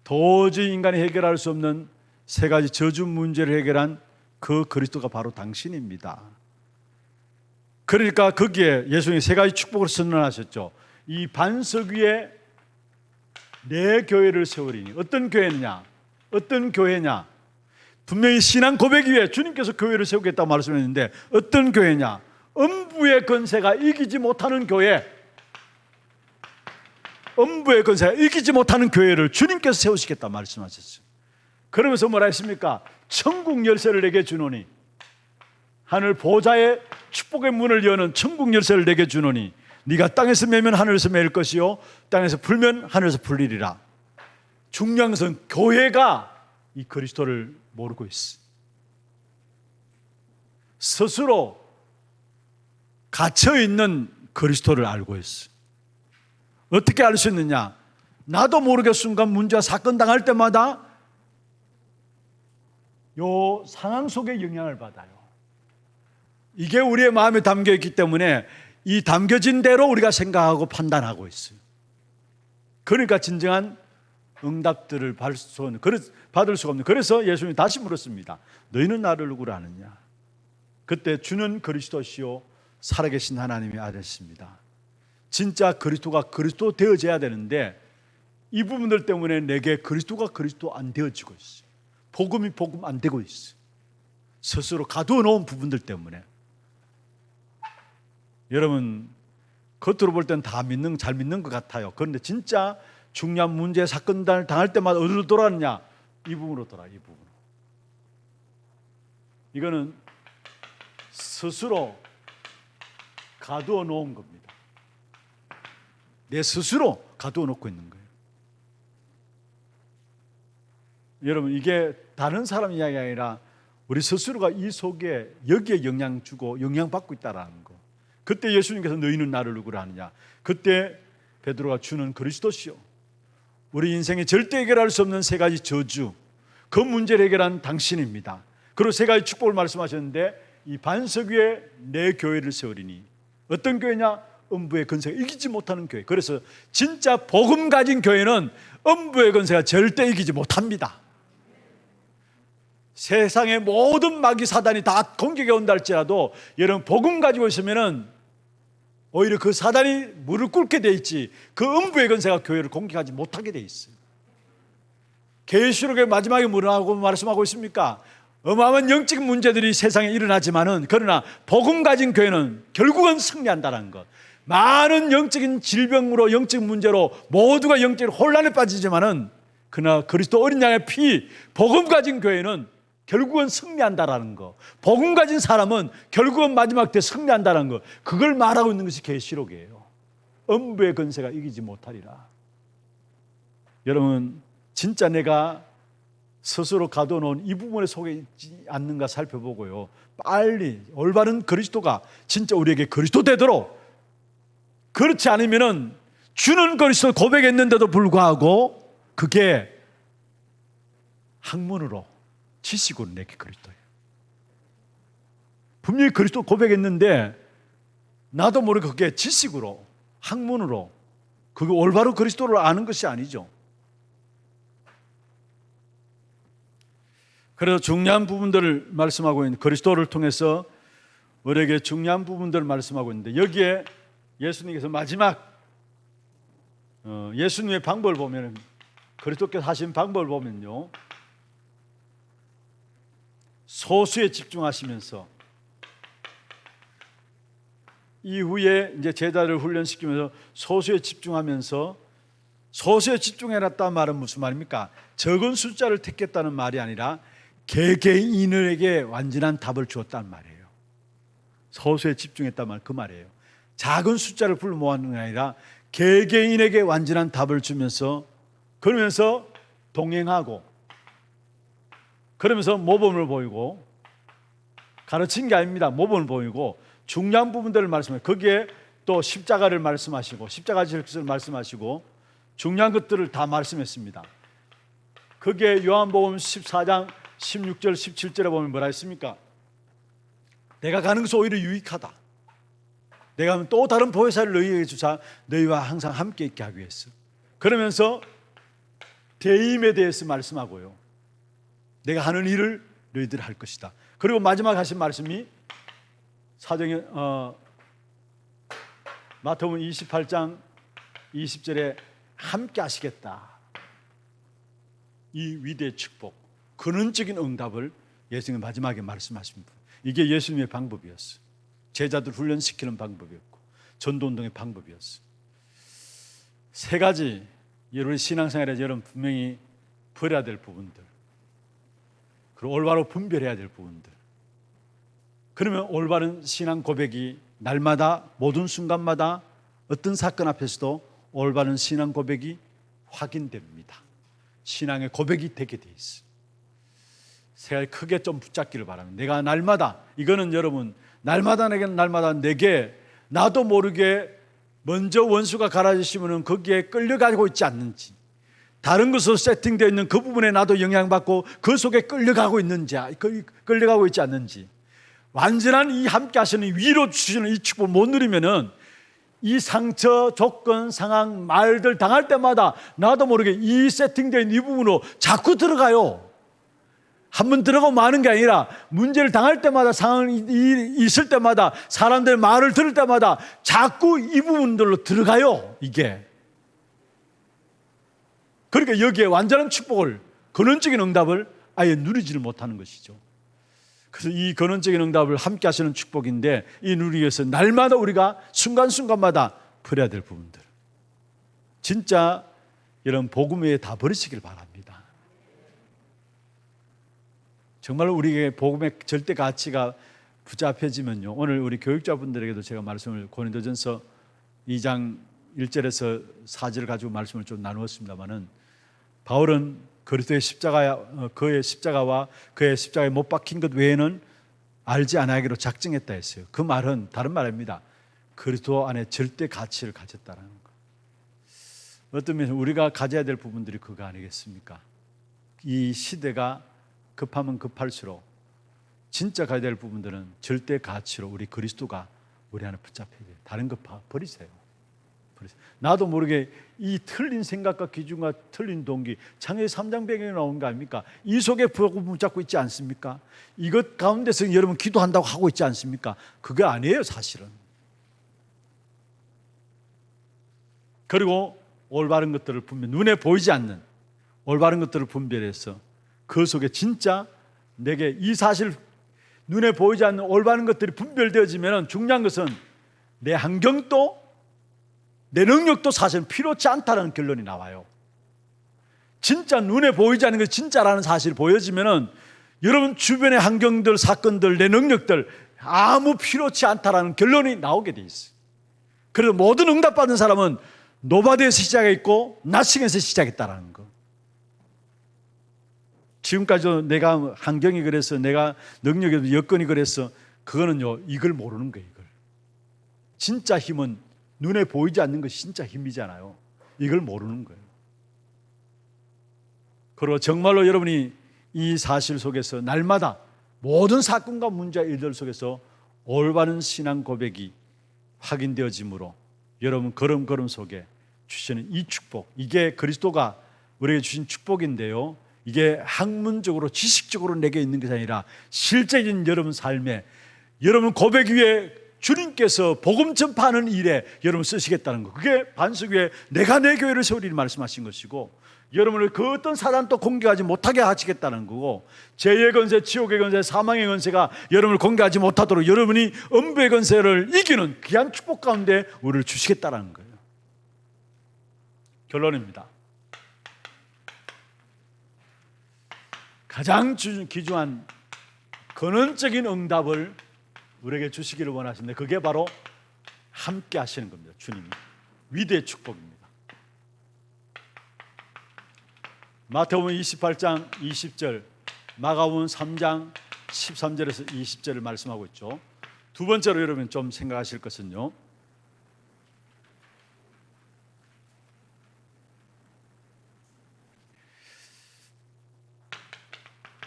도저히 인간이 해결할 수 없는 세 가지 저주 문제를 해결한 그 그리스도가 바로 당신입니다. 그러니까 거기에 예수님이 세 가지 축복을 선언하셨죠. 이 반석 위에 내 교회를 세우리니. 어떤 교회냐? 어떤 교회냐? 분명히 신앙 고백 위에 주님께서 교회를 세우겠다고 말씀했는데 어떤 교회냐? 음부의 권세가 이기지 못하는 교회. 음부의 권세가 이기지 못하는 교회를 주님께서 세우시겠다 말씀하셨어요. 그러면서 뭐라 했습니까? 천국 열쇠를 내게 주노니, 하늘 보좌의 축복의 문을 여는 천국 열쇠를 내게 주노니 네가 땅에서 매면 하늘에서 매일 것이요 땅에서 풀면 하늘에서 풀리리라. 중요한 것은 교회가 이 그리스도를 모르고 있어. 스스로 갇혀있는 그리스도를 알고 있어. 어떻게 알 수 있느냐? 나도 모르게 순간 문제와 사건 당할 때마다 요 상황 속에 영향을 받아요. 이게 우리의 마음에 담겨 있기 때문에 이 담겨진 대로 우리가 생각하고 판단하고 있어요. 그러니까 진정한 응답들을 받을 수가 없는. 그래서 예수님이 다시 물었습니다. 너희는 나를 누구라 하느냐? 그때 주는 그리스도시요 살아계신 하나님의 아들이십니다. 진짜 그리스도가 그리스도 되어져야 되는데 이 부분들 때문에 내게 그리스도가 그리스도 안 되어지고 있어요. 복음이 복음 안 되고 있어요. 스스로 가두어 놓은 부분들 때문에. 여러분 겉으로 볼 때는 다 잘 믿는 것 같아요. 그런데 진짜 중요한 문제 사건을 당할 때마다 어디로 돌아가느냐? 이 부분으로 돌아. 이 부분으로. 이거는 스스로 가두어 놓은 겁니다. 내 스스로 가두어 놓고 있는 거예요. 여러분 이게 다른 사람 이야기가 아니라 우리 스스로가 이 속에 여기에 영향 주고 영향받고 있다라는 거. 그때 예수님께서 너희는 나를 누구라 하느냐? 그때 베드로가 주는 그리스도시요 우리 인생에 절대 해결할 수 없는 세 가지 저주, 그 문제를 해결한 당신입니다. 그리고 세 가지 축복을 말씀하셨는데 이 반석 위에 내 교회를 세우리니. 어떤 교회냐? 음부의 권세가 이기지 못하는 교회. 그래서 진짜 복음 가진 교회는 음부의 권세가 절대 이기지 못합니다. 세상의 모든 마귀 사단이 다 공격해 온다 할지라도 여러분 복음 가지고 있으면은 오히려 그 사단이 무릎 꿇게 돼 있지 그 음부의 권세가 교회를 공격하지 못하게 돼 있어요. 계시록의 마지막에 뭐라고 말씀하고 있습니까? 어마어마한 영적 문제들이 세상에 일어나지만은 그러나 복음 가진 교회는 결국은 승리한다는 것. 많은 영적인 질병으로 영적 문제로 모두가 영적 혼란에 빠지지만은 그러나 그리스도 어린 양의 피, 복음 가진 교회는 결국은 승리한다라는 거. 복음 가진 사람은 결국은 마지막 때 승리한다는 거. 그걸 말하고 있는 것이 계시록이에요. 음부의 권세가 이기지 못하리라. 여러분 진짜 내가 스스로 가둬놓은 이 부분에 속에 있지 않는가 살펴보고요. 빨리 올바른 그리스도가 진짜 우리에게 그리스도 되도록. 그렇지 않으면은 주는 그리스도 고백했는데도 불구하고 그게 학문으로 지식으로 내게 그리스도예요. 분명히 그리스도 고백했는데 나도 모르게 그게 지식으로, 학문으로 그게 올바로 그리스도를 아는 것이 아니죠. 그래서 중요한 부분들을 말씀하고 있는, 그리스도를 통해서 우리에게 중요한 부분들을 말씀하고 있는데, 여기에 예수님께서 마지막 예수님의 방법을 보면, 그리스도께서 하신 방법을 보면요, 소수에 집중하시면서 이후에 이제 제자를 훈련시키면서 소수에 집중하면서, 소수에 집중해놨다는 말은 무슨 말입니까? 적은 숫자를 택했다는 말이 아니라 개개인에게 완전한 답을 주었다는 말이에요. 소수에 집중했단 말, 그 말이에요. 작은 숫자를 불러 모았는 게 아니라 개개인에게 완전한 답을 주면서, 그러면서 동행하고, 그러면서 모범을 보이고, 가르친 게 아닙니다. 모범을 보이고 중요한 부분들을 말씀해요. 거기에 또 십자가를 말씀하시고, 십자가 질서를 말씀하시고, 중요한 것들을 다 말씀했습니다. 거기에 요한복음 14장 16절 17절에 보면 뭐라 했습니까? 내가 가는 것이 오히려 유익하다. 내가 하면 또 다른 보혜사를 너희에게 주사 너희와 항상 함께 있게 하기 위해서. 그러면서 대임에 대해서 말씀하고요, 내가 하는 일을 너희들 할 것이다. 그리고 마지막 하신 말씀이 사도행 마태복음 28장 20절에 함께 하시겠다. 이 위대의 축복, 근원적인 응답을 예수님이 마지막에 말씀하십니다. 이게 예수님의 방법이었어요. 제자들 훈련시키는 방법이었고 전도운동의 방법이었어요. 세 가지 여러분 신앙생활에서 여러분 분명히 버려야 될 부분들, 그리고 올바로 분별해야 될 부분들. 그러면 올바른 신앙 고백이 날마다 모든 순간마다 어떤 사건 앞에서도 올바른 신앙 고백이 확인됩니다. 신앙의 고백이 되게 돼 있어요. 세 가지 크게 좀 붙잡기를 바랍니다. 내가 날마다, 이거는 여러분 날마다 내게 나도 모르게 먼저 원수가 갈아주시면 거기에 끌려가고 있지 않는지, 다른 것으로 세팅되어 있는 그 부분에 나도 영향받고 그 속에 끌려가고 있는지, 끌려가고 있지 않는지, 완전한 이 함께 하시는 위로 주시는 이 축복을 못 누리면은 이 상처, 조건, 상황, 말들 당할 때마다 나도 모르게 이 세팅되어 있는 이 부분으로 자꾸 들어가요. 한번 들어가고 마는 게 아니라 문제를 당할 때마다, 상황이 있을 때마다, 사람들의 말을 들을 때마다 자꾸 이 부분들로 들어가요. 이게 그러니까 여기에 완전한 축복을, 근원적인 응답을 아예 누리지를 못하는 것이죠. 그래서 이 근원적인 응답을 함께 하시는 축복인데, 이 누리기 위해서 날마다 우리가 순간순간마다 버려야 될 부분들, 진짜 이런 복음 외에 다 버리시길 바랍니다. 정말 우리에게 복음의 절대 가치가 붙잡혀지면요, 오늘 우리 교육자분들에게도 제가 말씀을 고린도전서 2장 1절에서 4절을 가지고 말씀을 좀 나누었습니다마는, 바울은 그리스도의 그의 십자가와 그의 십자가에 못 박힌 것 외에는 알지 않아야기로 작정했다 했어요. 그 말은 다른 말입니다. 그리스도 안에 절대 가치를 가졌다는 것. 어떤 면에서 우리가 가져야 될 부분들이 그거 아니겠습니까? 이 시대가 급하면 급할수록 진짜 가야 될 부분들은 절대 가치로 우리 그리스도가 우리 안에 붙잡혀야 돼요. 다른 거 버리세요. 나도 모르게 이 틀린 생각과 기준과 틀린 동기, 창세기 3장 배경에 나오는 거 아닙니까? 이 속에 복음 붙잡고 있지 않습니까? 이것 가운데서 여러분 기도한다고 하고 있지 않습니까? 그게 아니에요, 사실은. 그리고 올바른 것들을 분별, 눈에 보이지 않는 올바른 것들을 분별해서 그 속에 진짜 내게 이 사실, 눈에 보이지 않는 올바른 것들이 분별되어지면 중요한 것은 내 환경도 내 능력도 사실은 필요치 않다는 결론이 나와요. 진짜 눈에 보이지 않는 것이 진짜라는 사실이 보여지면은 여러분 주변의 환경들, 사건들, 내 능력들 아무 필요치 않다라는 결론이 나오게 돼 있어요. 그래서 모든 응답받은 사람은 노바디에서 시작했고 나싱에서 시작했다라는 거. 지금까지도 내가 환경이 그래서, 내가 능력이, 여건이 그래서, 그거는요, 이걸 모르는 거예요. 이걸. 진짜 힘은 눈에 보이지 않는 것이 진짜 힘이잖아요. 이걸 모르는 거예요. 그리고 정말로 여러분이 이 사실 속에서 날마다 모든 사건과 문제와 일들 속에서 올바른 신앙 고백이 확인되어짐으로 여러분 걸음걸음 속에 주시는 이 축복, 이게 그리스도가 우리에게 주신 축복인데요, 이게 학문적으로 지식적으로 내게 있는 것이 아니라 실제적인 여러분 삶에, 여러분 고백 위에 주님께서 복음 전파하는 일에 여러분 쓰시겠다는 거, 그게 반석 위에 내가 내 교회를 세우리라 말씀하신 것이고, 여러분을 그 어떤 사단도 공격하지 못하게 하시겠다는 거고, 죄의 권세, 지옥의 권세, 사망의 권세가 여러분을 공격하지 못하도록 여러분이 음부의 권세를 이기는 귀한 축복 가운데 우리를 주시겠다는 거예요. 결론입니다. 가장 귀중한 근원적인 응답을 우리에게 주시기를 원하시는데, 그게 바로 함께 하시는 겁니다. 주님이 위대의 축복입니다. 마태복음 28장 20절, 마가복음 3장 13절에서 20절을 말씀하고 있죠. 두 번째로 여러분 좀 생각하실 것은요,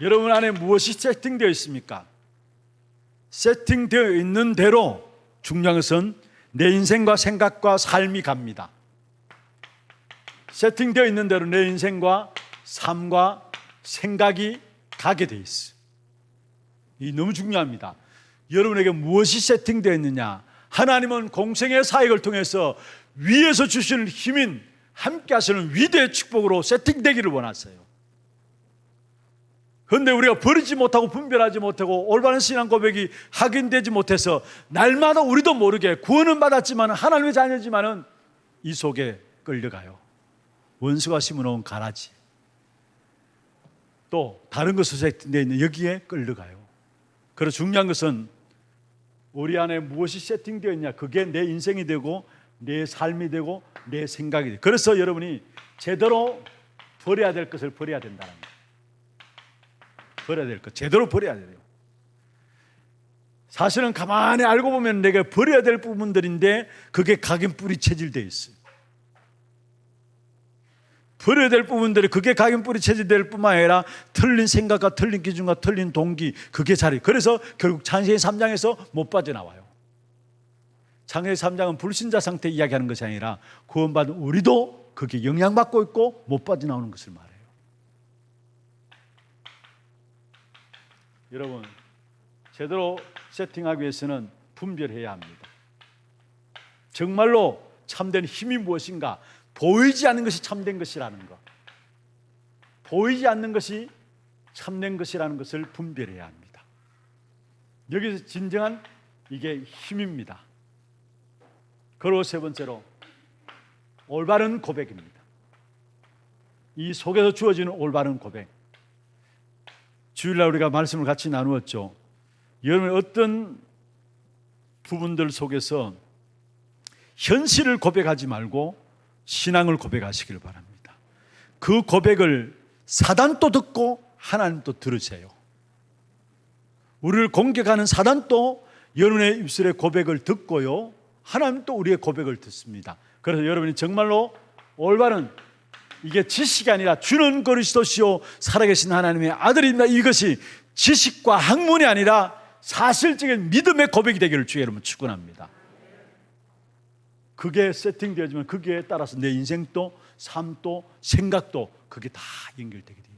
여러분 안에 무엇이 세팅되어 있습니까? 세팅되어 있는 대로 중요한 것은 내 인생과 생각과 삶이 갑니다. 세팅되어 있는 대로 내 인생과 삶과 생각이 가게 돼 있어요. 이 너무 중요합니다. 여러분에게 무엇이 세팅되어 있느냐? 하나님은 공생의 사역을 통해서 위에서 주시는 힘인 함께 하시는 위대의 축복으로 세팅되기를 원하세요. 그런데 우리가 버리지 못하고 분별하지 못하고 올바른 신앙 고백이 확인되지 못해서 날마다 우리도 모르게 구원은 받았지만 하나님의 자녀지만은 이 속에 끌려가요. 원수가 심어놓은 가라지, 또 다른 것으로 세팅되어 있는 여기에 끌려가요. 그래서 중요한 것은 우리 안에 무엇이 세팅되어 있냐, 그게 내 인생이 되고 내 삶이 되고 내 생각이 돼요. 그래서 여러분이 제대로 버려야 될 것을 버려야 된다는 거예요. 버려야 될 것 제대로 버려야 돼요. 사실은 가만히 알고 보면 내가 버려야 될 부분들인데 그게 각인뿌리 체질되어 있어요. 버려야 될 부분들이 그게 각인뿌리 체질될 뿐만 아니라 틀린 생각과 틀린 기준과 틀린 동기, 그게 자리. 그래서 결국 창세기 3장에서 못 빠져나와요. 창세기 3장은 불신자 상태 이야기하는 것이 아니라 구원받은 우리도 그게 영향받고 있고 못 빠져나오는 것을 말해요. 여러분, 제대로 세팅하기 위해서는 분별해야 합니다. 정말로 참된 힘이 무엇인가, 보이지 않는 것이 참된 것이라는 것, 보이지 않는 것이 참된 것이라는 것을 분별해야 합니다. 여기서 진정한 이게 힘입니다. 그리고 세 번째로 올바른 고백입니다. 이 속에서 주어지는 올바른 고백. 주일날 우리가 말씀을 같이 나누었죠. 여러분 어떤 부분들 속에서 현실을 고백하지 말고 신앙을 고백하시길 바랍니다. 그 고백을 사단도 듣고 하나님도 들으세요. 우리를 공격하는 사단도 여러분의 입술의 고백을 듣고요, 하나님도 우리의 고백을 듣습니다. 그래서 여러분이 정말로 올바른, 이게 지식이 아니라 주는 그리스도시요 살아계신 하나님의 아들입니다, 이것이 지식과 학문이 아니라 사실적인 믿음의 고백이 되기를 주의 이름으로 축원합니다. 그게 세팅되어지면 거기에 따라서 내 인생도 삶도 생각도 그게 다 연결되게 되어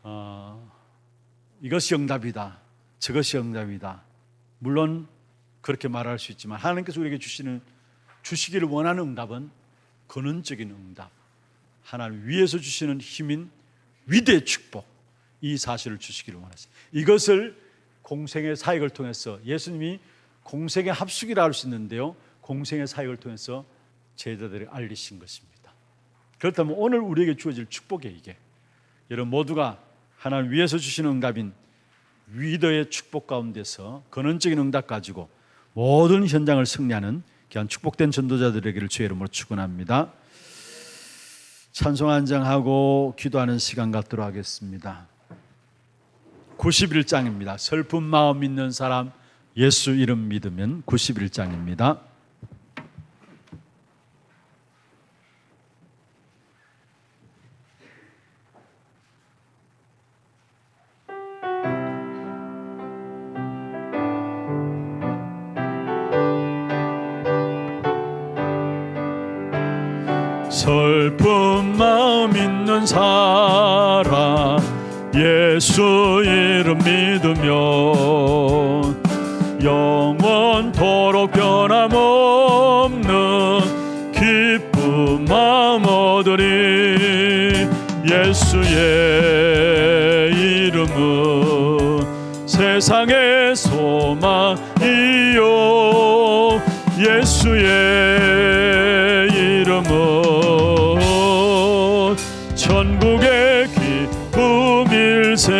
있어요. 이것이 응답이다, 저것이 응답이다, 물론 그렇게 말할 수 있지만 하나님께서 우리에게 주시기를 원하는 응답은 근원적인 응답, 하나님 위에서 주시는 힘인 위대의 축복, 이 사실을 주시기를 원하십니다. 이것을 공생의 사역을 통해서, 예수님이 공생의 합숙이라 할 수 있는데요, 공생의 사역을 통해서 제자들에게 알리신 것입니다. 그렇다면 오늘 우리에게 주어질 축복이 이게, 여러분 모두가 하나님 위에서 주시는 응답인 위대의 축복 가운데서 근원적인 응답 가지고 모든 현장을 승리하는 귀한 축복된 전도자들에게를 주의 이름으로 축원합니다. 찬송 한 장 하고 기도하는 시간 갖도록 하겠습니다. 91장입니다. 슬픈 마음 있는 사람 예수 이름 믿으면 91장입니다. 슬픈 마음 있는 사람 예수 이름 믿으면 영원토록 변함없는 기쁜 마음 얻으리. 예수의 이름은 세상의 소망이요 예수의 이름은 천국의 기쁨일세.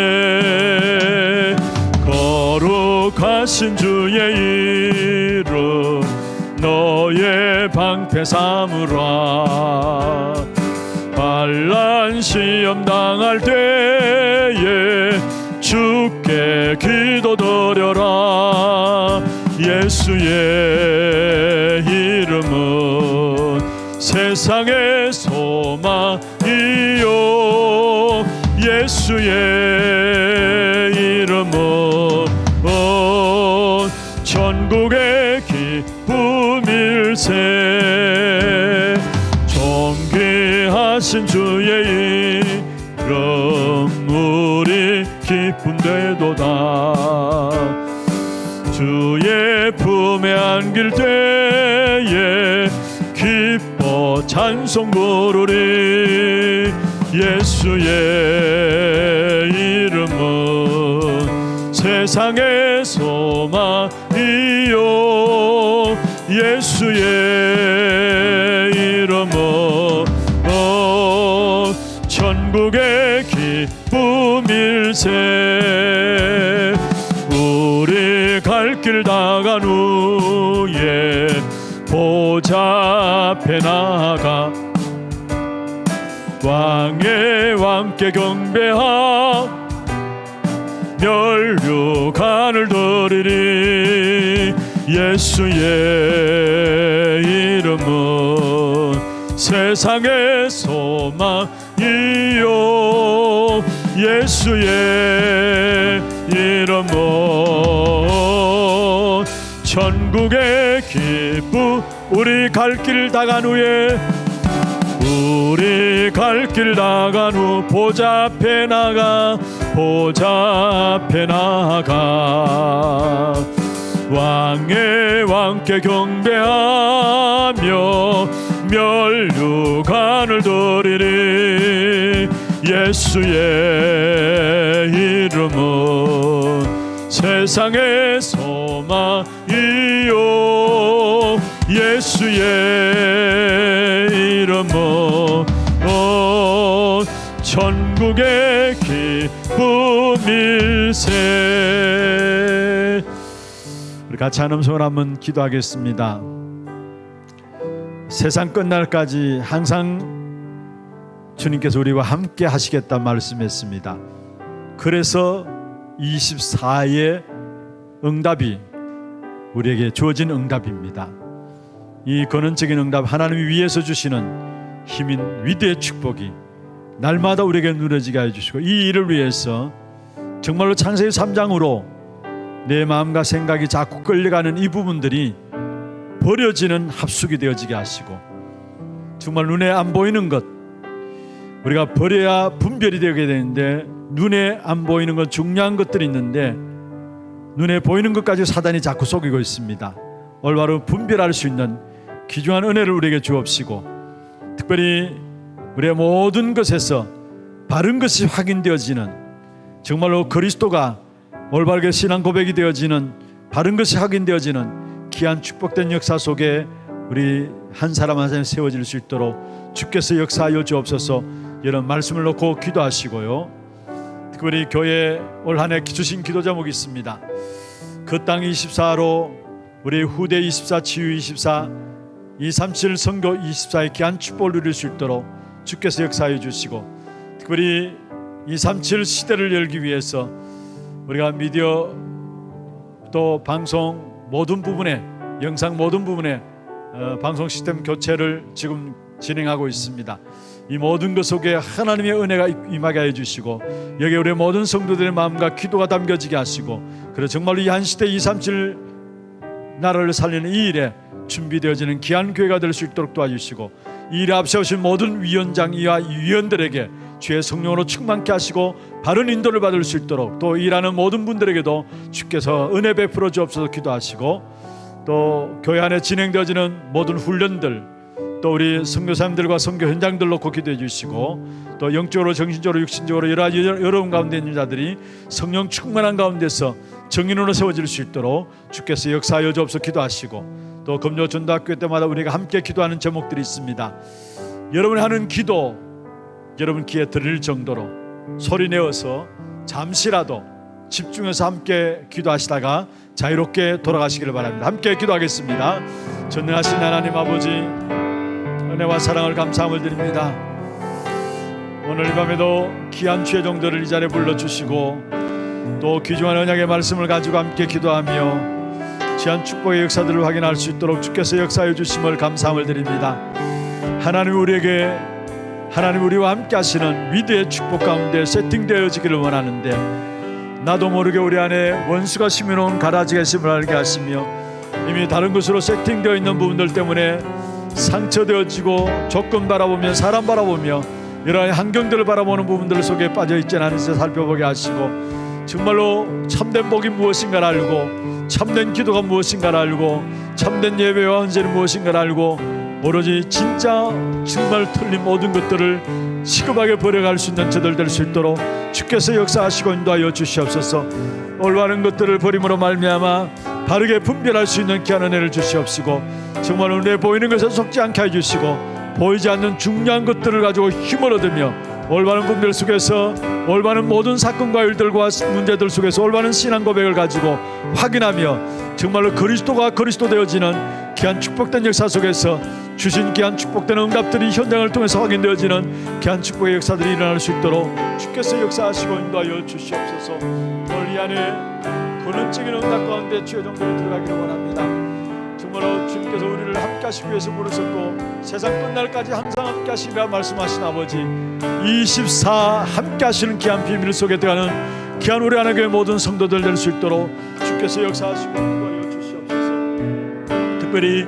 거룩하신 주의 이름 너의 방패 삼으라. 반란 시험 당할 때에 주께 기도드려라. 예수의 이름은 세상의 소망이요 예수의 이름은 천국의 기쁨일세. 존귀하신 주의 이름 우리 기쁨되도다. 주의 품에 안길 때에 기뻐 찬송 부르리. 예수의 이름은 세상의 소망이요 예수의 이름은 천국의 기쁨일세. 우리 갈 길 다간 후에 보좌 앞에 나아가 왕의 왕께 경배하 멸류관을 드리리. 예수의 이름은 세상의 소망이요 예수의 이름은 천국의 기쁨. 우리 갈 길 다간 후에 우리 갈 길 나간 후 보좌 앞에 나가 보좌 앞에 나가 왕의 왕께 경배하며 멸류관을 드리리. 예수의 이름은 세상의 소망이요 예수의 이름은 천국의 기쁨일세. 우리 같이 한음성을 한번 기도하겠습니다. 세상 끝날까지 항상 주님께서 우리와 함께 하시겠다 말씀했습니다. 그래서 24의 응답이 우리에게 주어진 응답입니다. 이 근원적인 응답, 하나님이 위에서 주시는 힘인 위대의 축복이 날마다 우리에게 누려지게 해주시고, 이 일을 위해서 정말로 창세기 3장으로 내 마음과 생각이 자꾸 끌려가는 이 부분들이 버려지는 합숙이 되어지게 하시고, 정말 눈에 안 보이는 것 우리가 버려야 분별이 되게 되는데, 눈에 안 보이는 건 중요한 것들이 있는데 눈에 보이는 것까지 사단이 자꾸 속이고 있습니다. 올바로 분별할 수 있는 귀중한 은혜를 우리에게 주옵시고, 특별히 우리의 모든 것에서 바른 것이 확인되어지는, 정말로 그리스도가 올바르게 신앙 고백이 되어지는, 바른 것이 확인되어지는 귀한 축복된 역사 속에 우리 한 사람 한 사람 세워질 수 있도록 주께서 역사하여 주옵소서. 이런 말씀을 놓고 기도하시고요, 특별히 교회 올 한 해 주신 기도 제목이 있습니다. 그 땅 24로 우리 후대 24, 치유 24, 237 선교 24의 귀한 축복을 누릴 수 있도록 주께서 역사해 주시고, 특별히 237 시대를 열기 위해서 우리가 미디어 또 방송 모든 부분에, 영상 모든 부분에 방송 시스템 교체를 지금 진행하고 있습니다. 이 모든 것 속에 하나님의 은혜가 임하게 해주시고, 여기에 우리 모든 성도들의 마음과 기도가 담겨지게 하시고, 그래서 정말로 이 한 시대 237 나라를 살리는 이 일에 준비되어지는 귀한 교회가 될 수 있도록 도와주시고, 이 일에 앞세우신 모든 위원장이와 위원들에게 주의 성령으로 충만케 하시고 바른 인도를 받을 수 있도록, 또 일하는 모든 분들에게도 주께서 은혜 베풀어 주옵소서 기도하시고, 또 교회 안에 진행되어지는 모든 훈련들, 또 우리 선교사님들과 선교 현장들 놓고 기도해 주시고, 또 영적으로 정신적으로 육신적으로 여러 가지 어려움 가운데 있는 자들이 성령 충만한 가운데서 정인으로 세워질 수 있도록 주께서 역사하여 주옵소서 기도하시고, 또 금요 전도학교 때마다 우리가 함께 기도하는 제목들이 있습니다. 여러분이 하는 기도 여러분 귀에 들릴 정도로 소리 내어서 잠시라도 집중해서 함께 기도하시다가 자유롭게 돌아가시기를 바랍니다. 함께 기도하겠습니다. 전능하신 하나님 아버지, 은혜와 사랑을 감사함을 드립니다. 오늘 이 밤에도 귀한 주의 종들을 이 자리에 불러주시고, 또 귀중한 언약의 말씀을 가지고 함께 기도하며 귀한 축복의 역사들을 확인할 수 있도록 주께서 역사해 주심을 감사함을 드립니다. 하나님 우리와 함께 하시는 위대의 축복 가운데 세팅되어지기를 원하는데, 나도 모르게 우리 안에 원수가 심어놓은 가라지가 있음을 알게 하시며, 이미 다른 것으로 세팅되어 있는 부분들 때문에 상처되어지고 조건 바라보며 사람 바라보며 여러 환경들을 바라보는 부분들 속에 빠져있지 않은지 살펴보게 하시고, 정말로 참된 복이 무엇인가를 알고, 참된 기도가 무엇인가를 알고, 참된 예배와 헌제는 무엇인가를 알고, 오로지 진짜 정말 틀린 모든 것들을 시급하게 버려갈 수 있는 저들 될 수 있도록 주께서 역사하시고 인도하여 주시옵소서. 올바른 것들을 버림으로 말미암아 바르게 분별할 수 있는 귀한 은혜를 주시옵시고, 정말 눈에 보이는 것에 속지 않게 해주시고, 보이지 않는 중요한 것들을 가지고 힘을 얻으며 올바른 분별 속에서 올바른 모든 사건과 일들과 문제들 속에서 올바른 신앙 고백을 가지고 확인하며 정말로 그리스도가 그리스도 되어지는 귀한 축복된 역사 속에서 주신 귀한 축복된 응답들이 현장을 통해서 확인되어지는 귀한 축복의 역사들이 일어날 수 있도록 주께서 역사하시고 인도하여 주시옵소서. 오늘 이 안에 근원적인 응답 가운데 주의 종들이 들어가기를 원합니다. 정말로 주님께서 우리를 함께 하시기 위해서 부르셨고, 세상 끝날까지 항상 함께 하시리라 말씀하신 아버지, 24 함께 하시는 귀한 비밀 속에 들어가는 귀한 우리 하나님 교회 모든 성도들 될 수 있도록 주께서 역사하시고 인도하여 주시옵소서. 특별히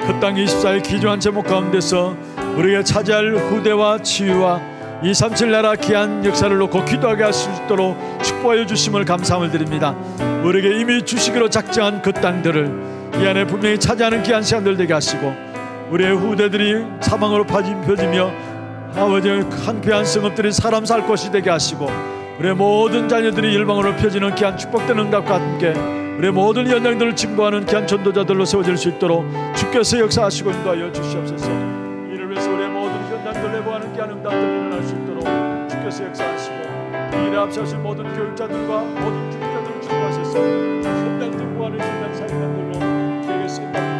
그 땅 24의 귀중한 제목 가운데서 우리에게 차지할 후대와 치유와 237 나라 귀한 역사를 놓고 기도하게 할 수 있도록 축복하여 주심을 감사함을 드립니다. 우리에게 이미 주시기로 작정한 그 땅들을 이 안에 분명히 차지하는 귀한 시간들 되게 하시고, 우리의 후대들이 사망으로 펴지며 아버지의 한패한 성읍들이 사람 살 곳이 되게 하시고, 우리의 모든 자녀들이 일방으로 펴지는 귀한 축복된 응답과 함께 우리의 모든 연장들을 증거하는 귀한 전도자들로 세워질 수 있도록 주께서 역사하시고 인도하여 주시옵소서. 이를 위해서 우리의 모든 현장들 내보하는 귀한 응답들이 일어날 수 있도록 주께서 역사하시고, 이 일에 앞서신 모든 교육자들과 모든 중직자들을 축복하셔서 현장 등보하는 현장 사역단들로 되겠습니다.